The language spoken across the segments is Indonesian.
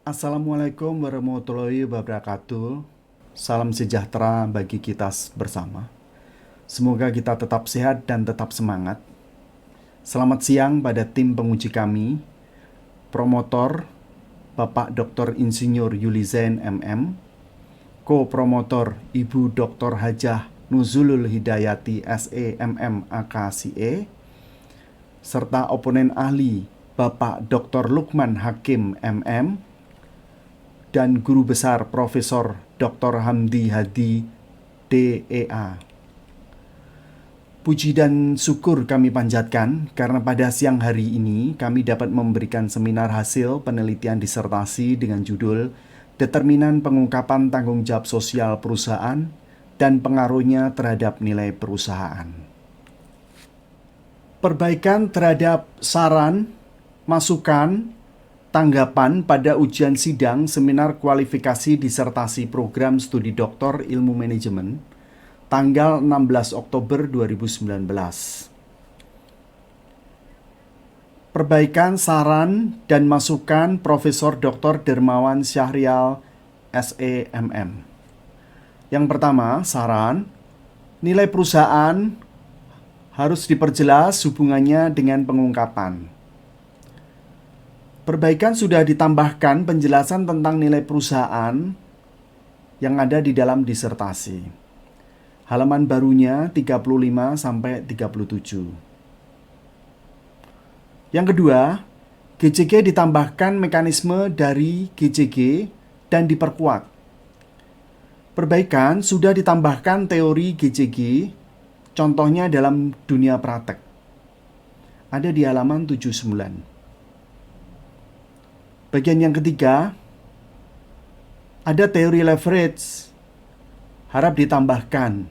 Assalamualaikum warahmatullahi wabarakatuh. Salam sejahtera bagi kita bersama. Semoga kita tetap sehat dan tetap semangat. Selamat siang pada tim penguji kami, promotor Bapak Dr. Insinyur Yulizain MM, ko-promotor Ibu Dr. Hajah Nuzulul Hidayati SEMM AKCE, serta oponen ahli Bapak Dr. Lukman Hakim MM, dan Guru Besar Profesor Dr. Hamdi Hadi DEA. Puji dan syukur kami panjatkan karena pada siang hari ini kami dapat memberikan seminar hasil penelitian disertasi dengan judul Determinan Pengungkapan Tanggung Jawab Sosial Perusahaan dan Pengaruhnya Terhadap Nilai Perusahaan. Perbaikan terhadap saran, masukan, tanggapan pada ujian sidang seminar kualifikasi disertasi program studi doktor ilmu manajemen tanggal 16 Oktober 2019. Perbaikan saran dan masukan Profesor Dr. Dermawan Syahrial SEMM. Yang pertama, saran, nilai perusahaan harus diperjelas hubungannya dengan pengungkapan. Perbaikan sudah ditambahkan penjelasan tentang nilai perusahaan yang ada di dalam disertasi. Halaman barunya 35 sampai 37. Yang kedua, GJG ditambahkan mekanisme dari GJG dan diperkuat. Perbaikan sudah ditambahkan teori GJG, contohnya dalam dunia praktek. Ada di halaman 79. Bagian yang ketiga, ada teori leverage, harap ditambahkan.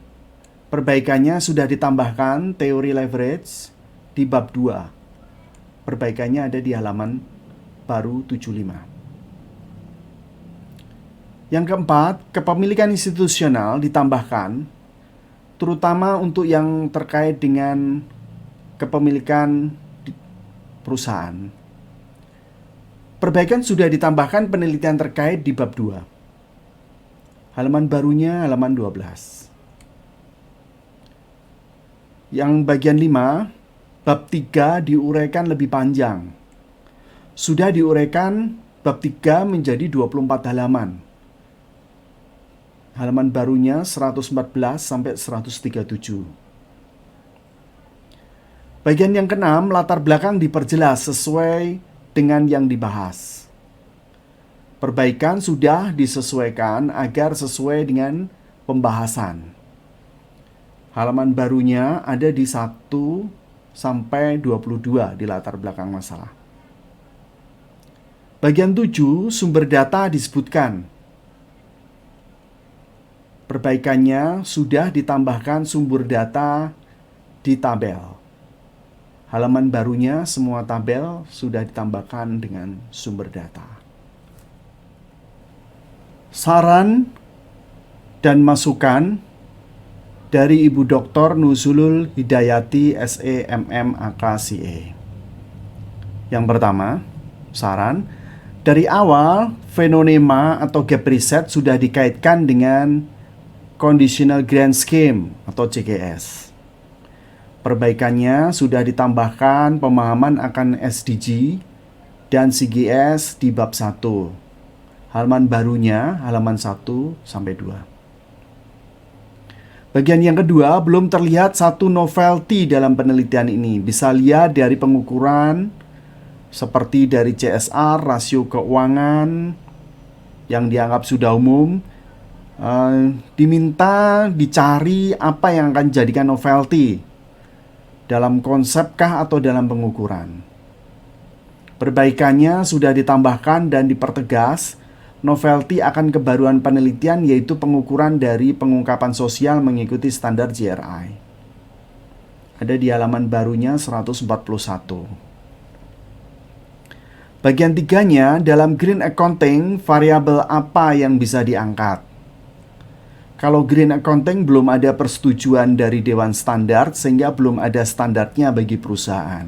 Perbaikannya sudah ditambahkan teori leverage di bab 2. Perbaikannya ada di halaman baru 75. Yang keempat, kepemilikan institusional ditambahkan, terutama untuk yang terkait dengan kepemilikan perusahaan. Perbaikan sudah ditambahkan penelitian terkait di bab 2. Halaman barunya halaman 12. Yang bagian 5, bab 3 diuraikan lebih panjang. Sudah diuraikan bab 3 menjadi 24 halaman. Halaman barunya 114 sampai 137. Bagian yang ke-6, latar belakang diperjelas sesuai dengan yang dibahas. Perbaikan sudah disesuaikan agar sesuai dengan pembahasan. Halaman barunya ada di 1 sampai 22 di latar belakang masalah. Bagian 7, sumber data disebutkan. Perbaikannya sudah ditambahkan sumber data di tabel. Halaman barunya semua tabel sudah ditambahkan dengan sumber data. Saran dan masukan dari Ibu Dr. Nuzulul Hidayati SEMM AKCE. Yang pertama, saran, dari awal fenomena atau gap reset sudah dikaitkan dengan Conditional Grant Scheme atau CGS. Perbaikannya sudah ditambahkan pemahaman akan SDG dan CGS di bab 1. Halaman barunya halaman 1 sampai 2. Bagian yang kedua, belum terlihat satu novelty dalam penelitian ini. Bisa lihat dari pengukuran seperti dari CSR, rasio keuangan yang dianggap sudah umum. Diminta dicari apa yang akan jadikan novelty. Dalam konsepkah atau dalam pengukuran. Perbaikannya sudah ditambahkan dan dipertegas. Novelty akan kebaruan penelitian yaitu pengukuran dari pengungkapan sosial mengikuti standar GRI. Ada di halaman barunya 141. Bagian tiganya, dalam green accounting, variabel apa yang bisa diangkat? Kalau green accounting belum ada persetujuan dari Dewan Standar sehingga belum ada standarnya bagi perusahaan.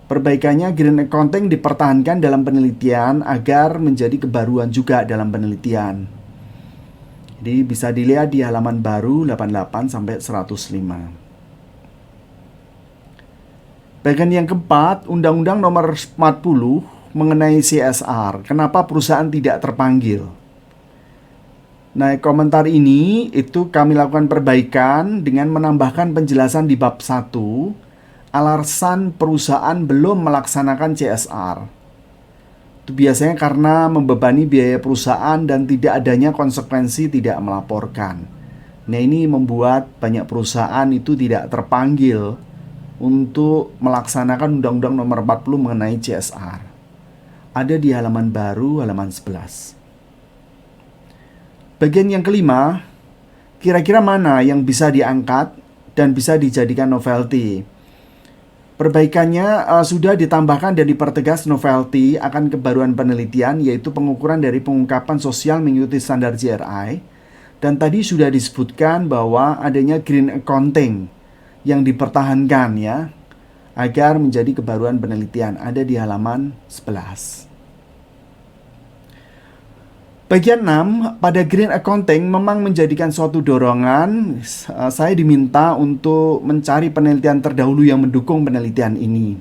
Perbaikannya, green accounting dipertahankan dalam penelitian agar menjadi kebaruan juga dalam penelitian. Jadi bisa dilihat di halaman baru 88 sampai 105. Bagian yang keempat, Undang-Undang Nomor 40 mengenai CSR. Kenapa perusahaan tidak terpanggil? Nah, komentar ini itu kami lakukan perbaikan dengan menambahkan penjelasan di bab 1, alasan perusahaan belum melaksanakan CSR. Itu biasanya karena membebani biaya perusahaan dan tidak adanya konsekuensi tidak melaporkan. Nah, ini membuat banyak perusahaan itu tidak terpanggil untuk melaksanakan Undang-Undang Nomor 40 mengenai CSR. Ada di halaman baru, halaman 11. Bagian yang kelima, kira-kira mana yang bisa diangkat dan bisa dijadikan novelty? Perbaikannya sudah ditambahkan dan dipertegas novelty akan kebaruan penelitian, yaitu pengukuran dari pengungkapan sosial mengikuti standar GRI. Dan tadi sudah disebutkan bahwa adanya green accounting yang dipertahankan ya, agar menjadi kebaruan penelitian. Ada di halaman 11. Bagian 6, pada green accounting memang menjadikan suatu dorongan. Saya diminta untuk mencari penelitian terdahulu yang mendukung penelitian ini.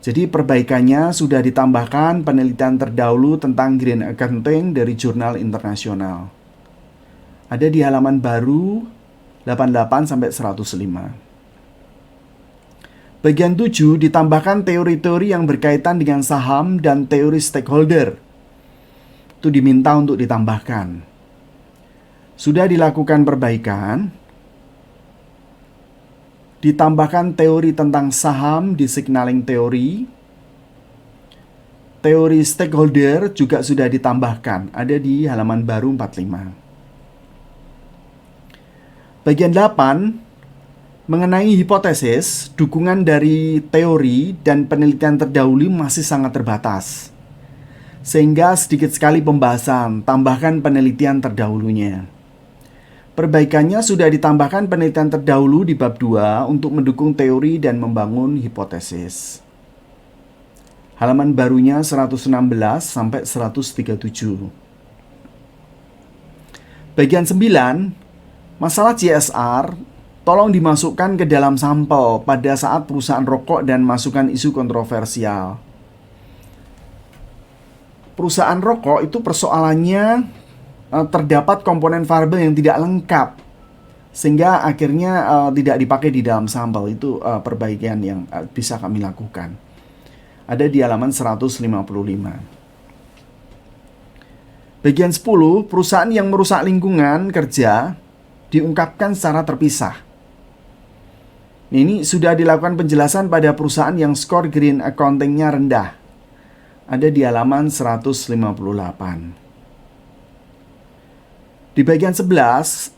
Jadi perbaikannya sudah ditambahkan penelitian terdahulu tentang green accounting dari jurnal internasional. Ada di halaman baru 88 sampai 105. Bagian 7 ditambahkan teori-teori yang berkaitan dengan saham dan teori stakeholder. Itu diminta untuk ditambahkan. Sudah dilakukan perbaikan. Ditambahkan teori tentang saham di signaling teori. Teori stakeholder juga sudah ditambahkan. Ada di halaman baru 45. Bagian 8 mengenai hipotesis, dukungan dari teori dan penelitian terdahulu masih sangat terbatas. Sehingga sedikit sekali pembahasan, tambahkan penelitian terdahulunya. Perbaikannya sudah ditambahkan penelitian terdahulu di bab 2 untuk mendukung teori dan membangun hipotesis. Halaman barunya 116 sampai 137. Bagian 9, masalah CSR tolong dimasukkan ke dalam sampel pada saat perusahaan rokok dan masukkan isu kontroversial. Perusahaan rokok itu persoalannya terdapat komponen variabel yang tidak lengkap, sehingga akhirnya tidak dipakai di dalam sampel. Itu perbaikan yang bisa kami lakukan. Ada di halaman 155. Bagian 10, perusahaan yang merusak lingkungan kerja diungkapkan secara terpisah. Ini sudah dilakukan penjelasan pada perusahaan yang skor green accounting-nya rendah. Ada di halaman 158. Di bagian 11,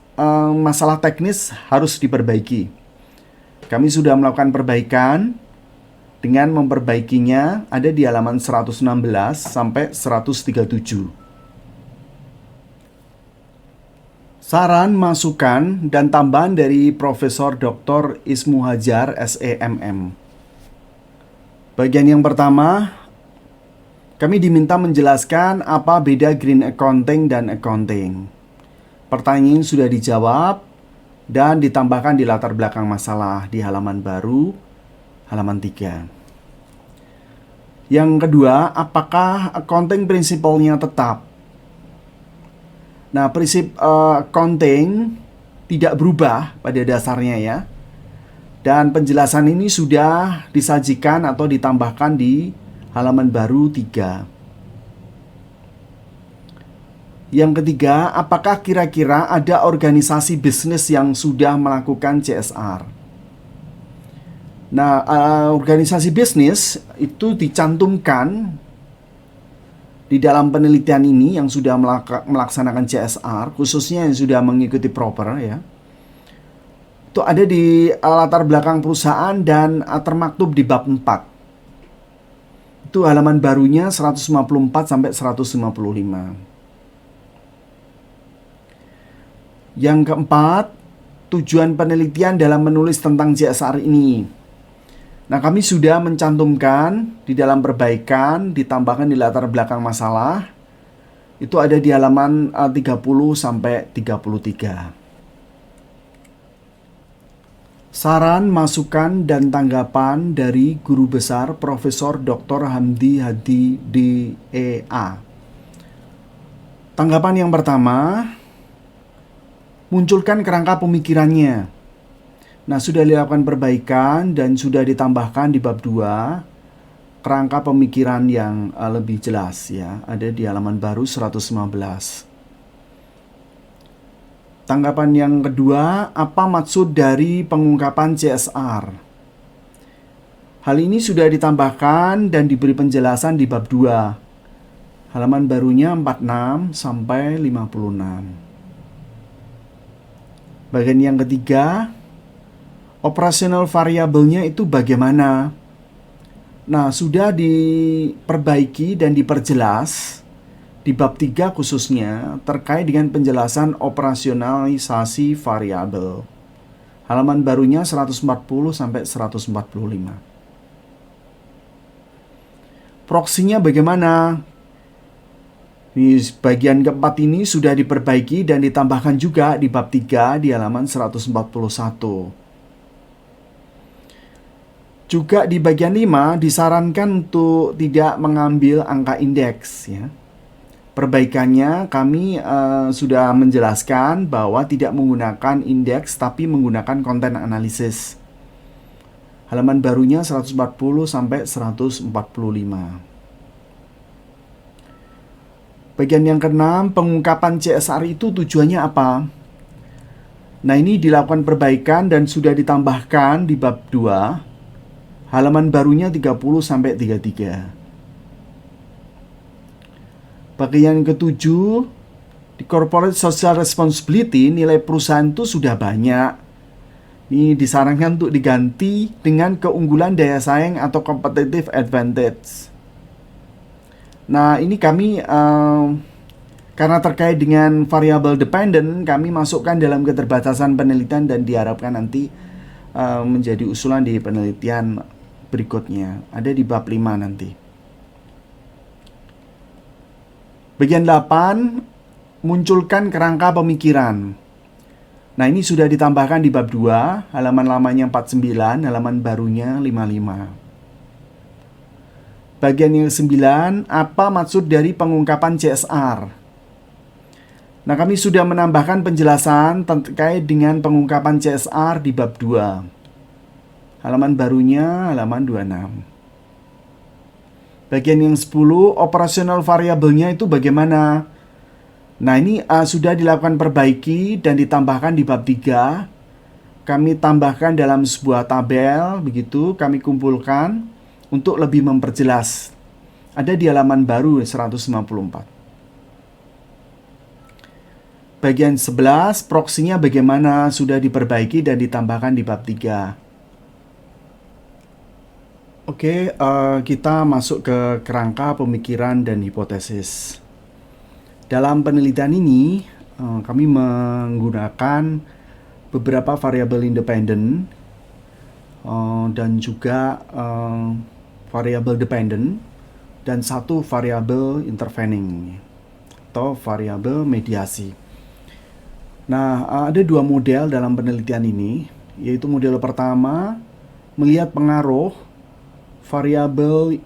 masalah teknis harus diperbaiki. Kami sudah melakukan perbaikan dengan memperbaikinya. Ada di halaman 116 sampai 137. Saran, masukan, dan tambahan dari Profesor Dr. Ismu Hajar, SEMM. Bagian yang pertama, kami diminta menjelaskan apa beda green accounting dan accounting. Pertanyaan sudah dijawab dan ditambahkan di latar belakang masalah di halaman baru, halaman 3. Yang kedua, apakah accounting prinsipalnya tetap? Nah, prinsip accounting tidak berubah pada dasarnya ya. Dan penjelasan ini sudah disajikan atau ditambahkan di halaman baru 3. Yang ketiga, apakah kira-kira ada organisasi bisnis yang sudah melakukan CSR? Nah, organisasi bisnis itu dicantumkan di dalam penelitian ini yang sudah melaksanakan CSR, khususnya yang sudah mengikuti proper ya. Itu ada di latar belakang perusahaan dan termaktub di bab 4. Itu halaman barunya 154 sampai 155. Yang keempat, tujuan penelitian dalam menulis tentang CSR ini. Nah, kami sudah mencantumkan di dalam perbaikan, ditambahkan di latar belakang masalah. Itu ada di halaman 30 sampai 33. Saran, masukan, dan tanggapan dari Guru Besar Profesor Dr. Hamdi Hadi DEA. Tanggapan yang pertama, munculkan kerangka pemikirannya. Nah, sudah dilakukan perbaikan dan sudah ditambahkan di bab 2 kerangka pemikiran yang lebih jelas ya, ada di halaman baru 115. Tanggapan yang kedua, apa maksud dari pengungkapan CSR? Hal ini sudah ditambahkan dan diberi penjelasan di bab 2. Halaman barunya 46 sampai 56. Bagian yang ketiga, operasional variabelnya itu bagaimana? Nah, sudah diperbaiki dan diperjelas di bab 3 khususnya terkait dengan penjelasan operasionalisasi variabel. Halaman barunya 140 sampai 145. Proksinya bagaimana? Di bagian keempat ini sudah diperbaiki dan ditambahkan juga di bab 3 di halaman 141. Juga di bagian 5 disarankan untuk tidak mengambil angka indeks ya. Perbaikannya kami sudah menjelaskan bahwa tidak menggunakan indeks tapi menggunakan konten analisis. Halaman barunya 140 sampai 145. Bagian yang keenam, pengungkapan CSR itu tujuannya apa? Nah, ini dilakukan perbaikan dan sudah ditambahkan di bab 2. Halaman barunya 30 sampai 33. Bagian ketujuh, di corporate social responsibility nilai perusahaan itu sudah banyak. Ini disarankan untuk diganti dengan keunggulan daya saing atau competitive advantage. Nah, ini kami karena terkait dengan variable dependent, kami masukkan dalam keterbatasan penelitian dan diharapkan nanti menjadi usulan di penelitian berikutnya. Ada di bab 5 nanti. Bagian 8, munculkan kerangka pemikiran. Nah, ini sudah ditambahkan di bab 2, halaman lamanya 49, halaman barunya 55. Bagian yang 9, apa maksud dari pengungkapan CSR? Nah, kami sudah menambahkan penjelasan terkait dengan pengungkapan CSR di bab 2. Halaman barunya halaman 26. Bagian yang 10, operasional variabelnya itu bagaimana? Nah, ini sudah dilakukan perbaiki dan ditambahkan di bab 3. Kami tambahkan dalam sebuah tabel, begitu kami kumpulkan untuk lebih memperjelas. Ada di halaman baru 154. Bagian 11, proksinya bagaimana? Sudah diperbaiki dan ditambahkan di bab 3. Oke, kita masuk ke kerangka pemikiran dan hipotesis. Dalam penelitian ini, kami menggunakan beberapa variabel independen dan juga variabel dependent dan satu variabel intervening atau variabel mediasi. Nah, ada dua model dalam penelitian ini, yaitu model pertama melihat pengaruh variabel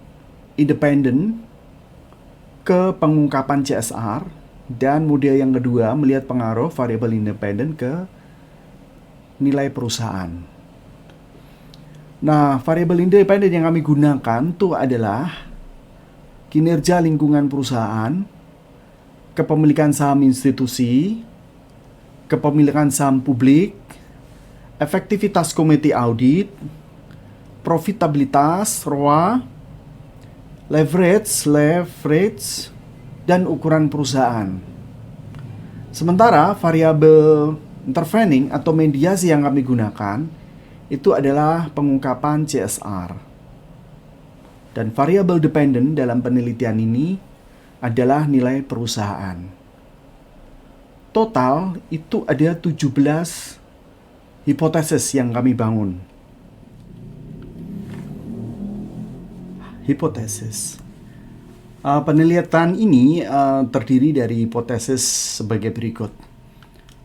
independen ke pengungkapan CSR, dan model yang kedua melihat pengaruh variabel independen ke nilai perusahaan. Nah, variabel independen yang kami gunakan itu adalah kinerja lingkungan perusahaan, kepemilikan saham institusi, kepemilikan saham publik, efektivitas komite audit, profitabilitas, ROA, leverage, dan ukuran perusahaan. Sementara variabel intervening atau mediasi yang kami gunakan itu adalah pengungkapan CSR. Dan variabel dependent dalam penelitian ini adalah nilai perusahaan. Total itu ada 17 hipotesis yang kami bangun. Hipotesis. Penelitian ini terdiri dari hipotesis sebagai berikut.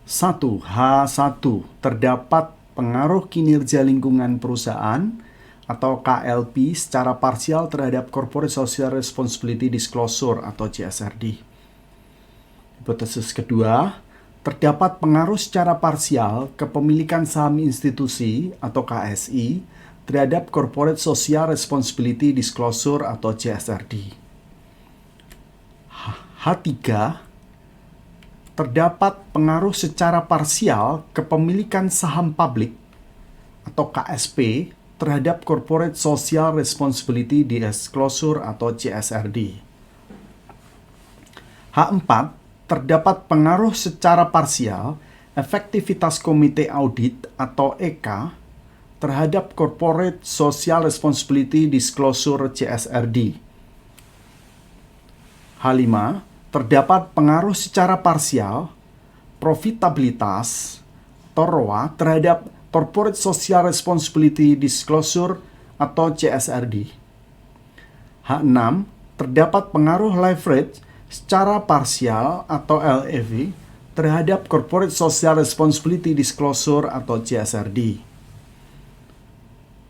1. H1. Terdapat pengaruh kinerja lingkungan perusahaan atau KLP secara parsial terhadap Corporate Social Responsibility Disclosure atau CSRD. Hipotesis kedua, terdapat pengaruh secara parsial kepemilikan saham institusi atau KSI terhadap Corporate Social Responsibility Disclosure atau CSRD. H3, terdapat pengaruh secara parsial kepemilikan saham publik atau KSP terhadap Corporate Social Responsibility Disclosure atau CSRD. H4, terdapat pengaruh secara parsial efektivitas Komite Audit atau EK terhadap Corporate Social Responsibility Disclosure CSRD. H5, terdapat pengaruh secara parsial profitabilitas (ROA) terhadap Corporate Social Responsibility Disclosure atau CSRD. H6, terdapat pengaruh leverage secara parsial atau LEV terhadap Corporate Social Responsibility Disclosure atau CSRD.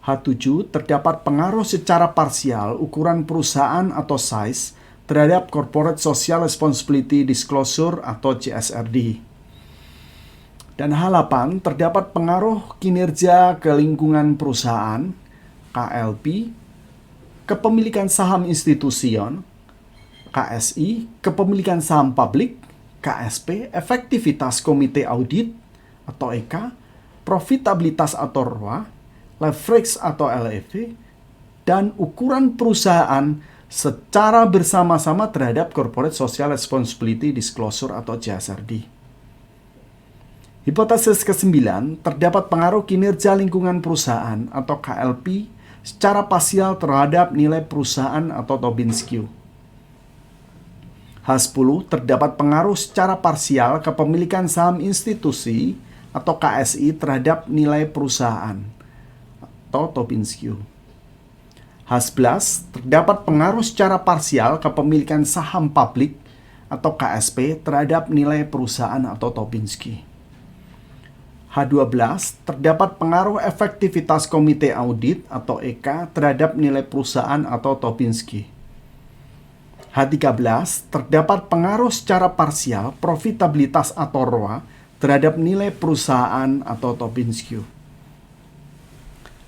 H7, terdapat pengaruh secara parsial ukuran perusahaan atau size terhadap Corporate Social Responsibility Disclosure atau CSRD. Dan H8, terdapat pengaruh kinerja ke lingkungan perusahaan, KLP, kepemilikan saham institusion, KSI, kepemilikan saham publik, KSP, efektivitas Komite Audit atau EK, profitabilitas atau ROA, leverage atau LEV, dan ukuran perusahaan secara bersama-sama terhadap Corporate Social Responsibility Disclosure atau CSRD. Hipotesis ke-9, terdapat pengaruh kinerja lingkungan perusahaan atau KLP secara parsial terhadap nilai perusahaan atau Tobin Skew. H10, terdapat pengaruh secara parsial kepemilikan saham institusi atau KSI terhadap nilai perusahaan atau Tobin Skew. H11, terdapat pengaruh secara parsial kepemilikan saham publik atau KSP terhadap nilai perusahaan atau Tobin Skew. H12, terdapat pengaruh efektivitas Komite Audit atau EK terhadap nilai perusahaan atau Tobin Skew. H13, terdapat pengaruh secara parsial profitabilitas atau ROA terhadap nilai perusahaan atau Tobin Skew.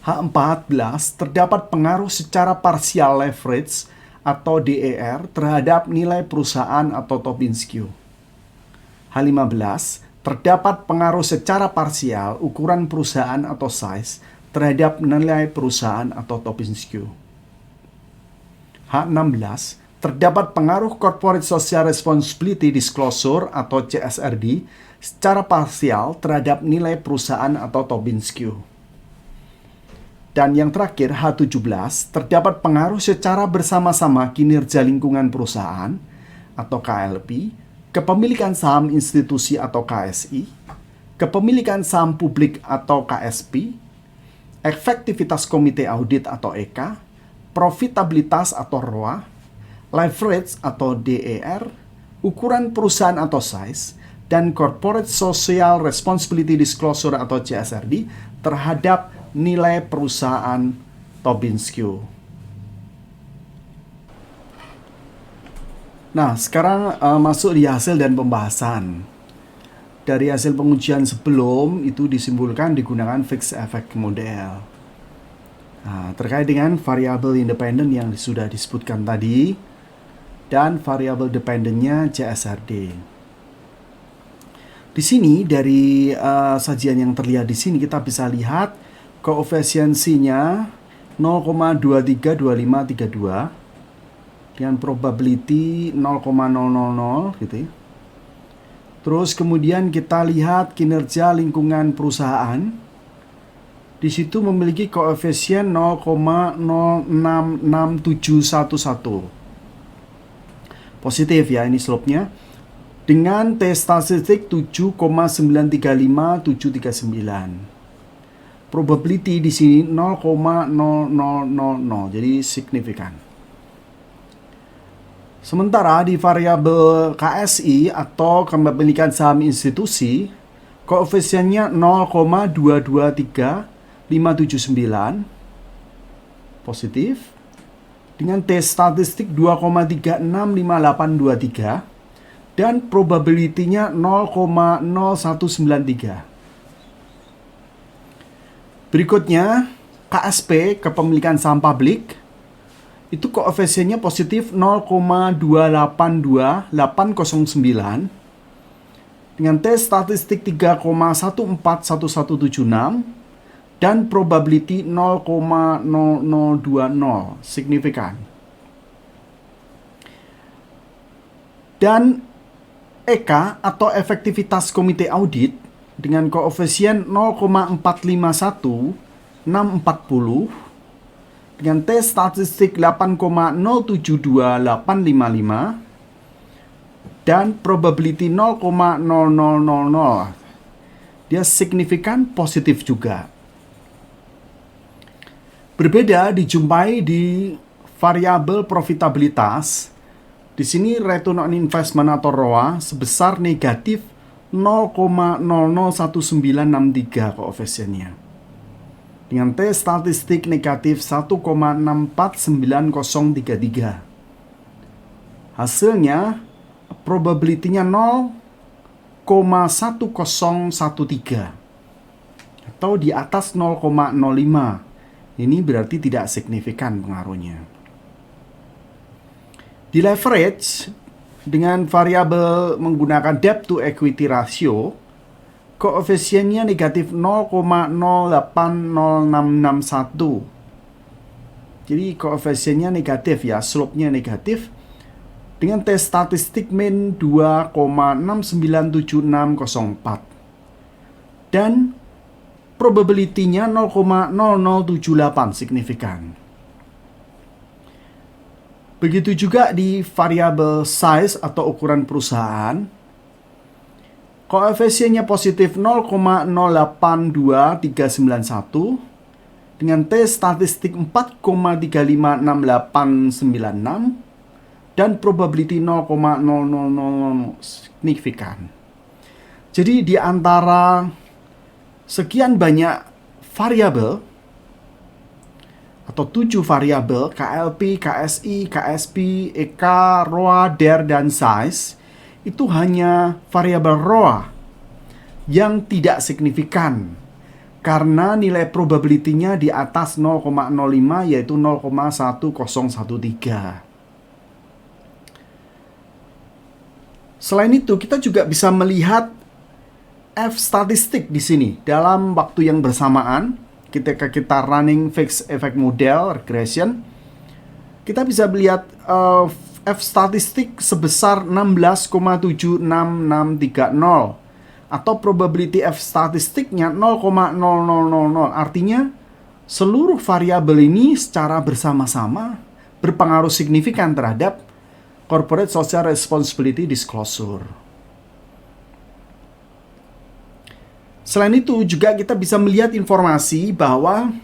H14, terdapat pengaruh secara parsial leverage atau DER terhadap nilai perusahaan atau Tobin Skew. H15, terdapat pengaruh secara parsial ukuran perusahaan atau size terhadap nilai perusahaan atau Tobin Skew. H16, terdapat pengaruh Corporate Social Responsibility Disclosure atau CSRD secara parsial terhadap nilai perusahaan atau Tobin Skew. Dan yang terakhir, H17, terdapat pengaruh secara bersama-sama kinerja lingkungan perusahaan atau KLP, kepemilikan saham institusi atau KSI, kepemilikan saham publik atau KSP, efektivitas Komite Audit atau EK, profitabilitas atau ROA, leverage atau DER, ukuran perusahaan atau size, dan Corporate Social Responsibility Disclosure atau CSRD terhadap nilai perusahaan Tobin Skew. Nah, sekarang masuk di hasil dan pembahasan. Dari hasil pengujian sebelum itu disimpulkan digunakan fixed effect model. Nah, terkait dengan variabel independen yang sudah disebutkan tadi dan variabel dependennya CSRD. Di sini dari sajian yang terlihat di sini kita bisa lihat koefisiensinya 0,232532 dengan probability 0,000 gitu ya. Terus kemudian kita lihat kinerja lingkungan perusahaan. Di situ memiliki koefisien 0,066711. Positif ya ini slope-nya. Dengan T statistik 7,935739. Probability di sini 0,0000, jadi signifikan. Sementara di variabel KSI atau kepemilikan saham institusi, koefisiennya 0,223579 positif dengan T statistik 2,365823 dan probability-nya 0,0193. Berikutnya, KSP, kepemilikan saham publik, itu koefisiennya positif 0,282809 dengan T statistik 3,141176 dan probability 0,0020 signifikan. Dan EK atau efektivitas komite audit dengan koefisien 0,451640 dengan T statistik 8,072855 dan probability 0,0000. Dia signifikan positif juga. Berbeda dijumpai di variabel profitabilitas. Di sini return on investment atau ROA sebesar negatif 0,001963 koefisiennya. Dengan T statistik negatif 1,649033. Hasilnya probability-nya 0,1013 atau di atas 0,05. Ini berarti tidak signifikan pengaruhnya. Di leverage dengan variabel menggunakan debt to equity ratio, koefisiennya negatif 0,080661. Jadi koefisiennya negatif ya, slope-nya negatif dengan T statistik min 2,697604. Dan probability-nya 0,0078 signifikan. Begitu juga di variabel size atau ukuran perusahaan. Koefisiennya positif 0,082391 dengan T statistik 4,356896 dan probability 0,0000 signifikan. Jadi di antara sekian banyak variabel atau 7 variabel KLP, KSI, KSP, EK, ROA, DER, dan size, itu hanya variabel ROA yang tidak signifikan karena nilai probability-nya di atas 0,05 yaitu 0,1013. Selain itu, kita juga bisa melihat F statistik di sini dalam waktu yang bersamaan. Ketika kita running fixed effect model regression, kita bisa melihat F statistik sebesar 16,76630 atau probability F statistiknya 0,0000. Artinya seluruh variabel ini secara bersama-sama berpengaruh signifikan terhadap corporate social responsibility disclosure. Selain itu juga kita bisa melihat informasi bahwa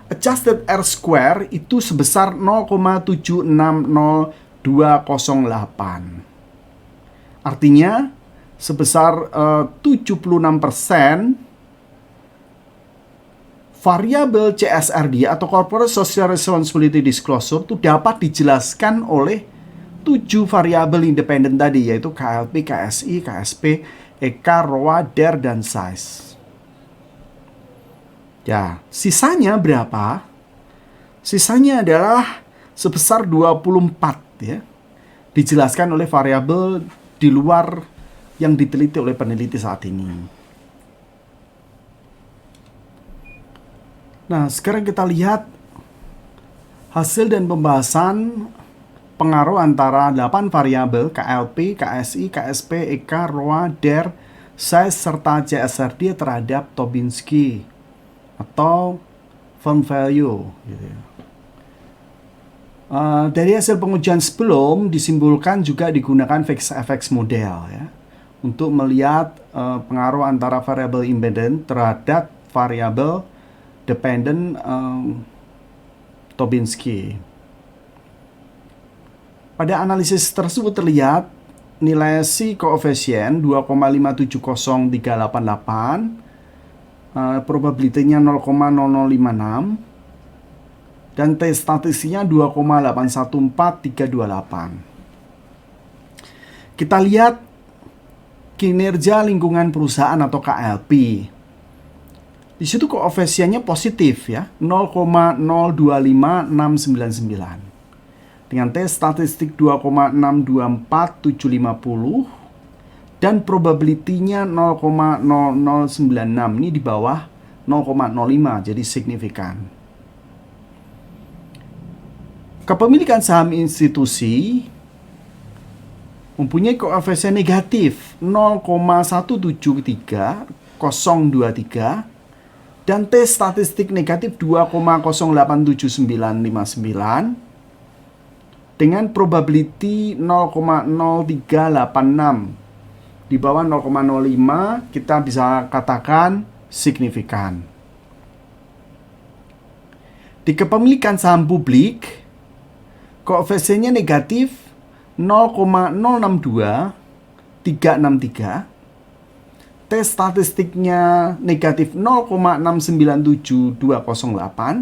adjusted R-square itu sebesar 0,760208. Artinya sebesar 76% variabel CSRD atau Corporate Social Responsibility Disclosure itu dapat dijelaskan oleh 7 variabel independen tadi, yaitu KLP, KSI, KSP, EK, ROA, DER, dan size. Ya, sisanya berapa? Sisanya adalah sebesar 24 ya. Dijelaskan oleh variabel di luar yang diteliti oleh peneliti saat ini. Nah, sekarang kita lihat hasil dan pembahasan pengaruh antara 8 variabel KLP, KSI, KSP, EK, ROA, DER, size, serta CSRD terhadap Tobinski atau firm value. Gitu ya. Dari hasil pengujian sebelum disimpulkan juga digunakan fixed effects model ya, untuk melihat pengaruh antara variabel independent terhadap variabel dependent Tobinski. Pada analisis tersebut terlihat nilai C koefisien 2,5703888, probabilitasnya 0,0056, dan T statistiknya 2,814328. Kita lihat kinerja lingkungan perusahaan atau KLP. Di situ koefisiennya positif ya, 0,025699. Dengan T statistik 2,624750 dan probability-nya 0,0096, ini di bawah 0,05, jadi signifikan. Kepemilikan saham institusi mempunyai koefisien negatif 0,173023 dan T statistik negatif 2,087959 dengan probability 0,0386, di bawah 0,05, kita bisa katakan signifikan. Di kepemilikan saham publik, koefisiennya negatif 0,062363, T statistiknya negatif 0,697208,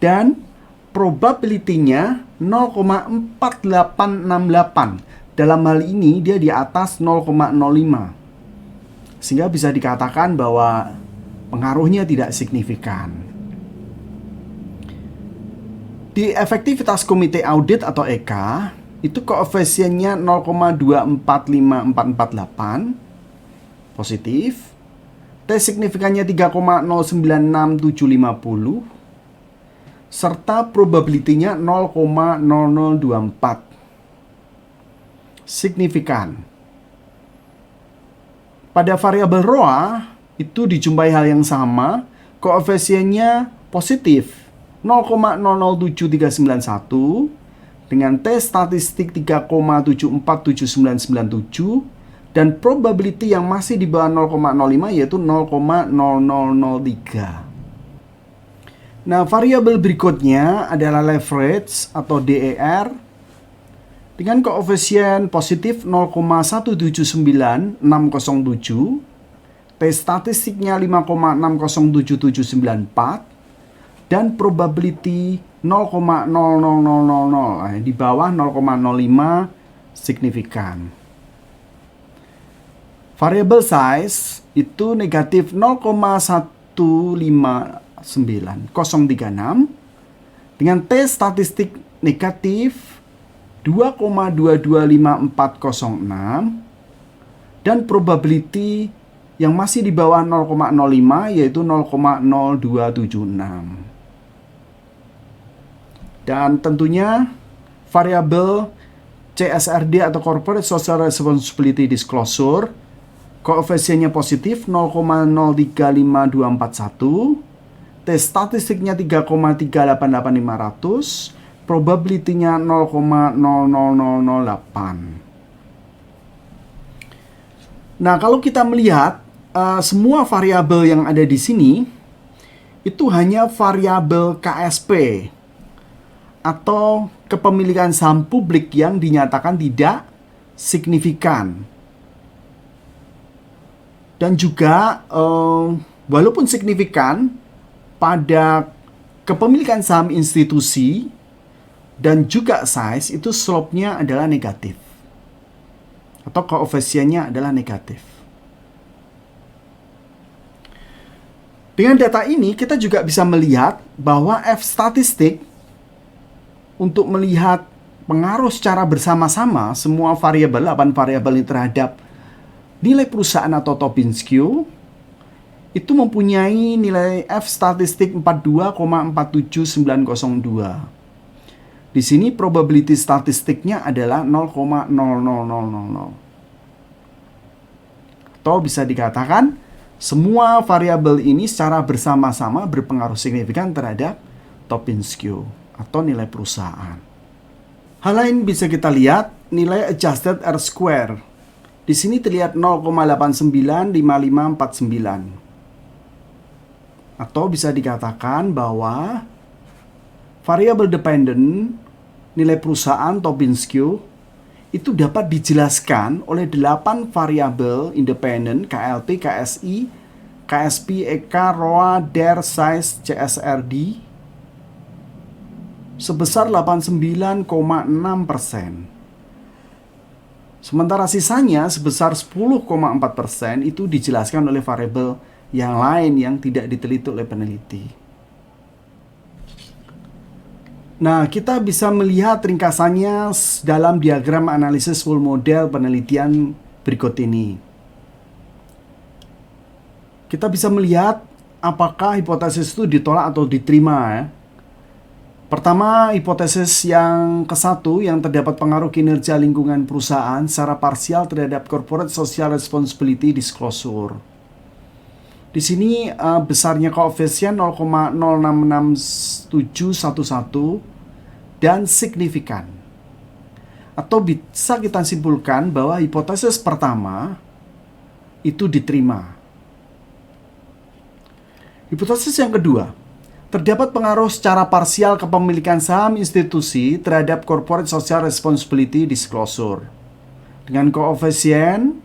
dan probability-nya 0,4868. Dalam hal ini dia di atas 0,05. Sehingga bisa dikatakan bahwa pengaruhnya tidak signifikan. Di efektivitas komite audit atau EK, itu koefisiennya 0,245448, positif. T signifikannya 3,096750, serta probability-nya 0,0024, signifikan. Pada variabel ROA itu dijumpai hal yang sama, koefisiennya positif 0,007391 dengan T statistik 3,747997 dan probability yang masih di bawah 0,05 yaitu 0,0003. Nah, variabel berikutnya adalah leverage atau DER dengan koefisien positif 0,179,607, T statistiknya 5,607794, dan probability 0,00000, di bawah 0,05, signifikan. Variable size itu negatif 0,159036 dengan T statistik negatif 2,225406 dan probability yang masih di bawah 0,05 yaitu 0,0276. Dan tentunya variabel CSRD atau Corporate Social Responsibility Disclosure, koefisiennya positif 0,035241, T statistiknya 3,388500, probability-nya 0,00008. Nah, kalau kita melihat semua variabel yang ada di sini itu hanya variabel KSP atau kepemilikan saham publik yang dinyatakan tidak signifikan. Dan juga walaupun signifikan pada kepemilikan saham institusi dan juga size itu slope-nya adalah negatif atau koefisiennya adalah negatif. Dengan data ini kita juga bisa melihat bahwa F statistik untuk melihat pengaruh secara bersama-sama semua variabel, 8 variabel ini terhadap nilai perusahaan atau Tobin Skew itu mempunyai nilai F statistik 42,47902. Di sini probability statistiknya adalah 0,00000. Atau bisa dikatakan semua variabel ini secara bersama-sama berpengaruh signifikan terhadap Tobin Skew atau nilai perusahaan. Hal lain bisa kita lihat nilai adjusted R square. Di sini terlihat 0,895549. Atau bisa dikatakan bahwa variabel dependent nilai perusahaan Tobin-Skew itu dapat dijelaskan oleh 8 variabel independen KLP, KSI, KSP, EK, ROA, DER, size, CSRD sebesar 89,6%. Sementara sisanya sebesar 10,4% itu dijelaskan oleh variabel yang lain yang tidak diteliti oleh peneliti. Nah, kita bisa melihat ringkasannya dalam diagram analisis full model penelitian berikut ini. Kita bisa melihat apakah hipotesis itu ditolak atau diterima ya. Pertama, hipotesis yang ke-1 yang terdapat pengaruh kinerja lingkungan perusahaan secara parsial terhadap corporate social responsibility disclosure. Di sini besarnya koefisien 0,06671 dan signifikan. Atau bisa kita simpulkan bahwa hipotesis pertama itu diterima. Hipotesis yang kedua, terdapat pengaruh secara parsial kepemilikan saham institusi terhadap corporate social responsibility disclosure dengan koefisien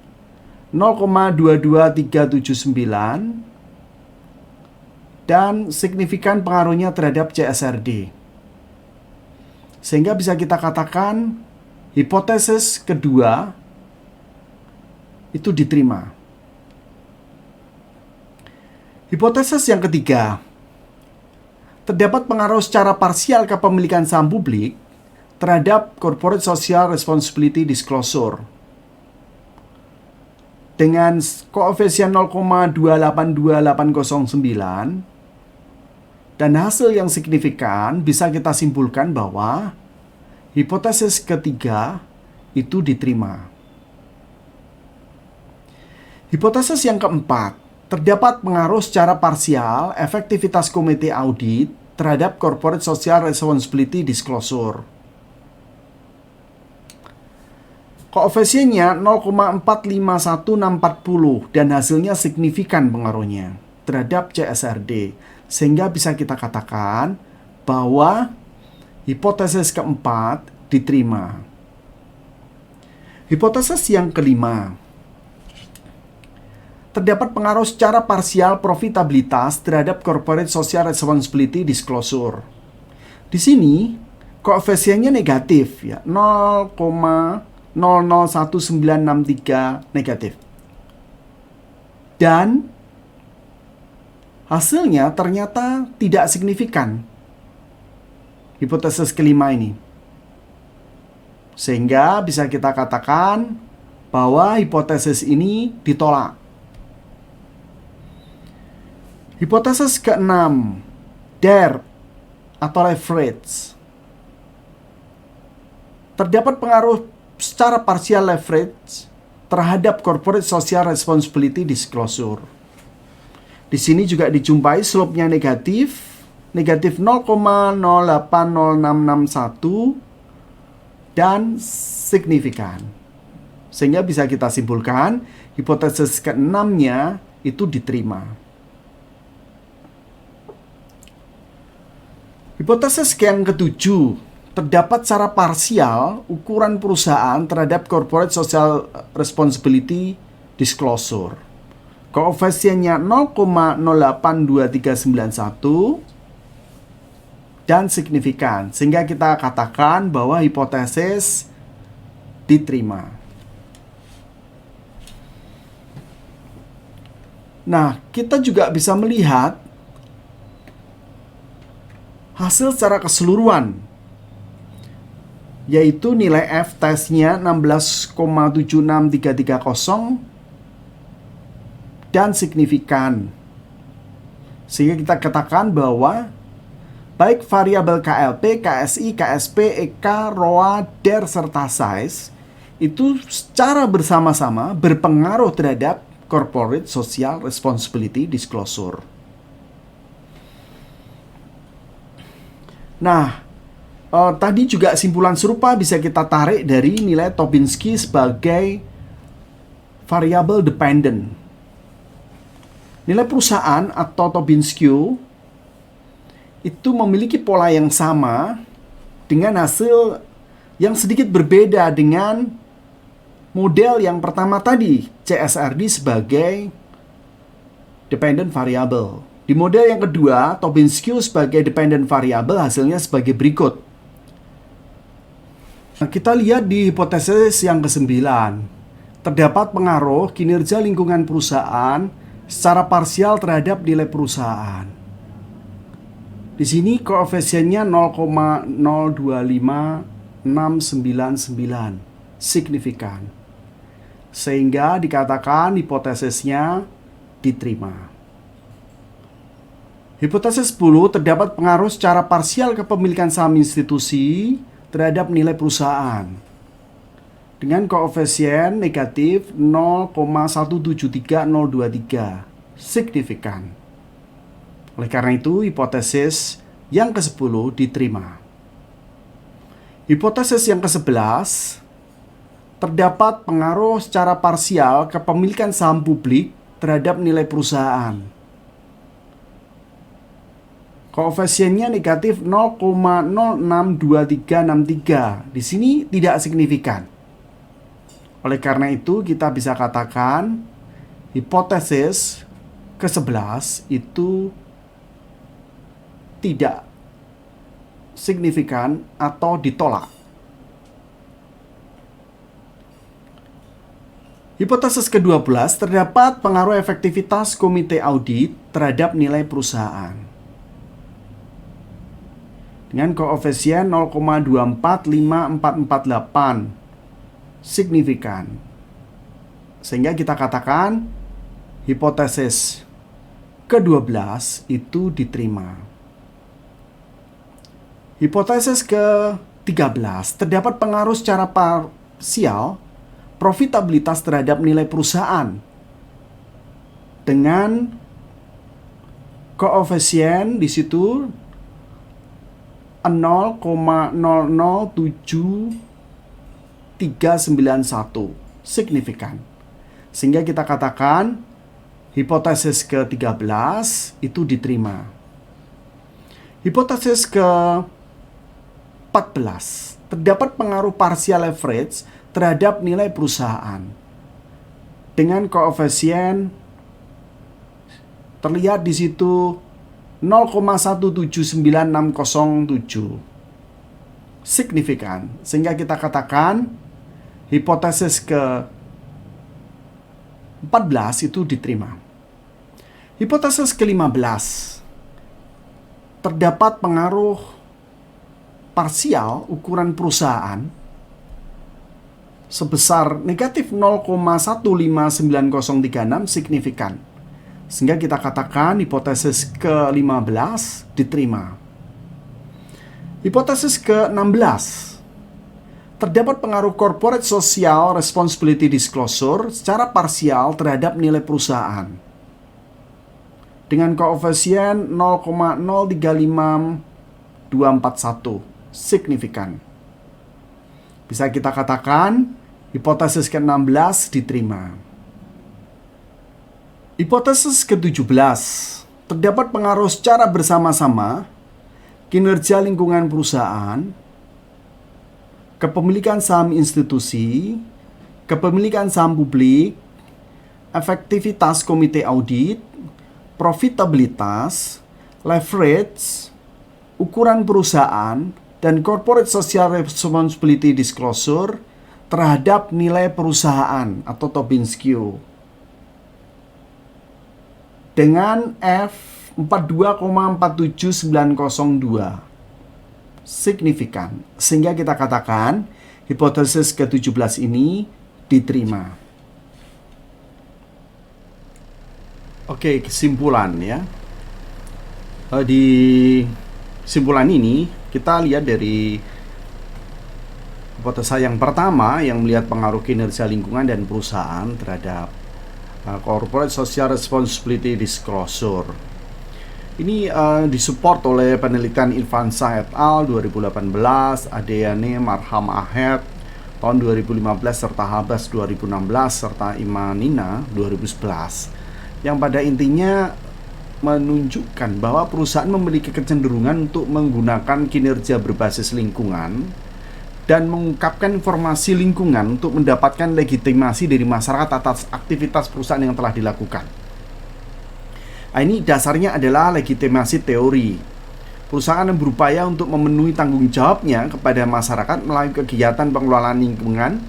0,22379 dan signifikan pengaruhnya terhadap CSRD. Sehingga bisa kita katakan hipotesis kedua itu diterima. Hipotesis yang ketiga, terdapat pengaruh secara parsial kepemilikan saham publik terhadap corporate social responsibility disclosure dengan koefisien 0,282809 dan hasil yang signifikan bisa kita simpulkan bahwa hipotesis ketiga itu diterima. Hipotesis yang keempat, terdapat pengaruh secara parsial efektivitas komite audit terhadap corporate social responsibility disclosure. Koefisiennya 0,451640 dan hasilnya signifikan pengaruhnya terhadap CSRD. Sehingga bisa kita katakan bahwa hipotesis keempat diterima. Hipotesis yang kelima, terdapat pengaruh secara parsial profitabilitas terhadap corporate social responsibility disclosure. Di sini koefisiennya negatif ya, 0,001963 negatif. Dan hasilnya ternyata tidak signifikan. Hipotesis kelima ini. Sehingga bisa kita katakan bahwa hipotesis ini ditolak. Hipotesis keenam, DER atau leverage. Terdapat pengaruh secara parsial leverage terhadap corporate social responsibility disclosure. Di sini juga dijumpai slope-nya negatif 0,080661 dan signifikan. Sehingga bisa kita simpulkan hipotesis keenamnya itu diterima. Hipotesis yang ketujuh, terdapat secara parsial ukuran perusahaan terhadap corporate social responsibility disclosure. Koefisiennya 0,082391 dan signifikan. Sehingga kita katakan bahwa hipotesis diterima. Nah, kita juga bisa melihat hasil secara keseluruhan, yaitu nilai F-testnya 16,76330 dan signifikan. Sehingga kita katakan bahwa baik variabel KLP, KSI, KSP, EK, ROA, DER, serta size itu secara bersama-sama berpengaruh terhadap corporate social responsibility disclosure. Nah, tadi juga simpulan serupa bisa kita tarik dari nilai Tobin-Skew sebagai variabel dependent. Nilai perusahaan atau Tobin-Skew itu memiliki pola yang sama dengan hasil yang sedikit berbeda dengan model yang pertama tadi, CSRD sebagai dependent variable. Di model yang kedua, Tobin-Skew sebagai dependent variable hasilnya sebagai berikut. Nah, kita lihat di hipotesis yang ke-9. Terdapat pengaruh kinerja lingkungan perusahaan secara parsial terhadap nilai perusahaan. Di sini koefisiennya 0,025699, signifikan. Sehingga dikatakan hipotesisnya diterima. Hipotesis 10, terdapat pengaruh secara parsial kepemilikan saham institusi terhadap nilai perusahaan dengan koefisien negatif 0,173023, signifikan. Oleh karena itu, hipotesis yang ke-10 diterima. Hipotesis yang ke-11, terdapat pengaruh secara parsial kepemilikan saham publik terhadap nilai perusahaan. Koefisiennya negatif 0,062363. Di sini tidak signifikan. Oleh karena itu, kita bisa katakan hipotesis ke-11 itu tidak signifikan atau ditolak. Hipotesis ke-12, terdapat pengaruh efektivitas komite audit terhadap nilai perusahaan dengan koefisien 0,245448, signifikan. Sehingga kita katakan hipotesis ke-12 itu diterima. Hipotesis ke-13, terdapat pengaruh secara parsial profitabilitas terhadap nilai perusahaan dengan koefisien di situ 0,007391, signifikan. Sehingga kita katakan hipotesis ke-13 itu diterima. Hipotesis ke-14, terdapat pengaruh partial average terhadap nilai perusahaan dengan koefisien terlihat di situ 0,179607, signifikan. Sehingga kita katakan hipotesis ke-14 itu diterima. Hipotesis ke-15, terdapat pengaruh parsial ukuran perusahaan sebesar negatif 0,159036, signifikan. Sehingga kita katakan hipotesis ke-15 diterima. Hipotesis ke-16, terdapat pengaruh corporate social responsibility disclosure secara parsial terhadap nilai perusahaan dengan koefisien 0,035241, signifikan. Bisa kita katakan hipotesis ke-16 diterima. Hipotesis ke-17, terdapat pengaruh secara bersama-sama kinerja lingkungan perusahaan, kepemilikan saham institusi, kepemilikan saham publik, efektivitas komite audit, profitabilitas, leverage, ukuran perusahaan, dan corporate social responsibility disclosure terhadap nilai perusahaan atau Tobin-Skew dengan F42,47902, signifikan. Sehingga kita katakan hipotesis ke-17 ini diterima. Oke, kesimpulan ya. Di kesimpulan ini kita lihat dari hipotesa yang pertama yang melihat pengaruh kinerja lingkungan dan perusahaan terhadap corporate social responsibility disclosure. Ini disupport oleh penelitian Ilvansa et al. 2018, Adeyane Marham Ahed tahun 2015, serta Habas 2016, serta Imanina 2011. Yang pada intinya menunjukkan bahwa perusahaan memiliki kecenderungan untuk menggunakan kinerja berbasis lingkungan dan mengungkapkan informasi lingkungan untuk mendapatkan legitimasi dari masyarakat atas aktivitas perusahaan yang telah dilakukan. Nah, ini dasarnya adalah legitimasi teori. Perusahaan yang berupaya untuk memenuhi tanggung jawabnya kepada masyarakat melalui kegiatan pengelolaan lingkungan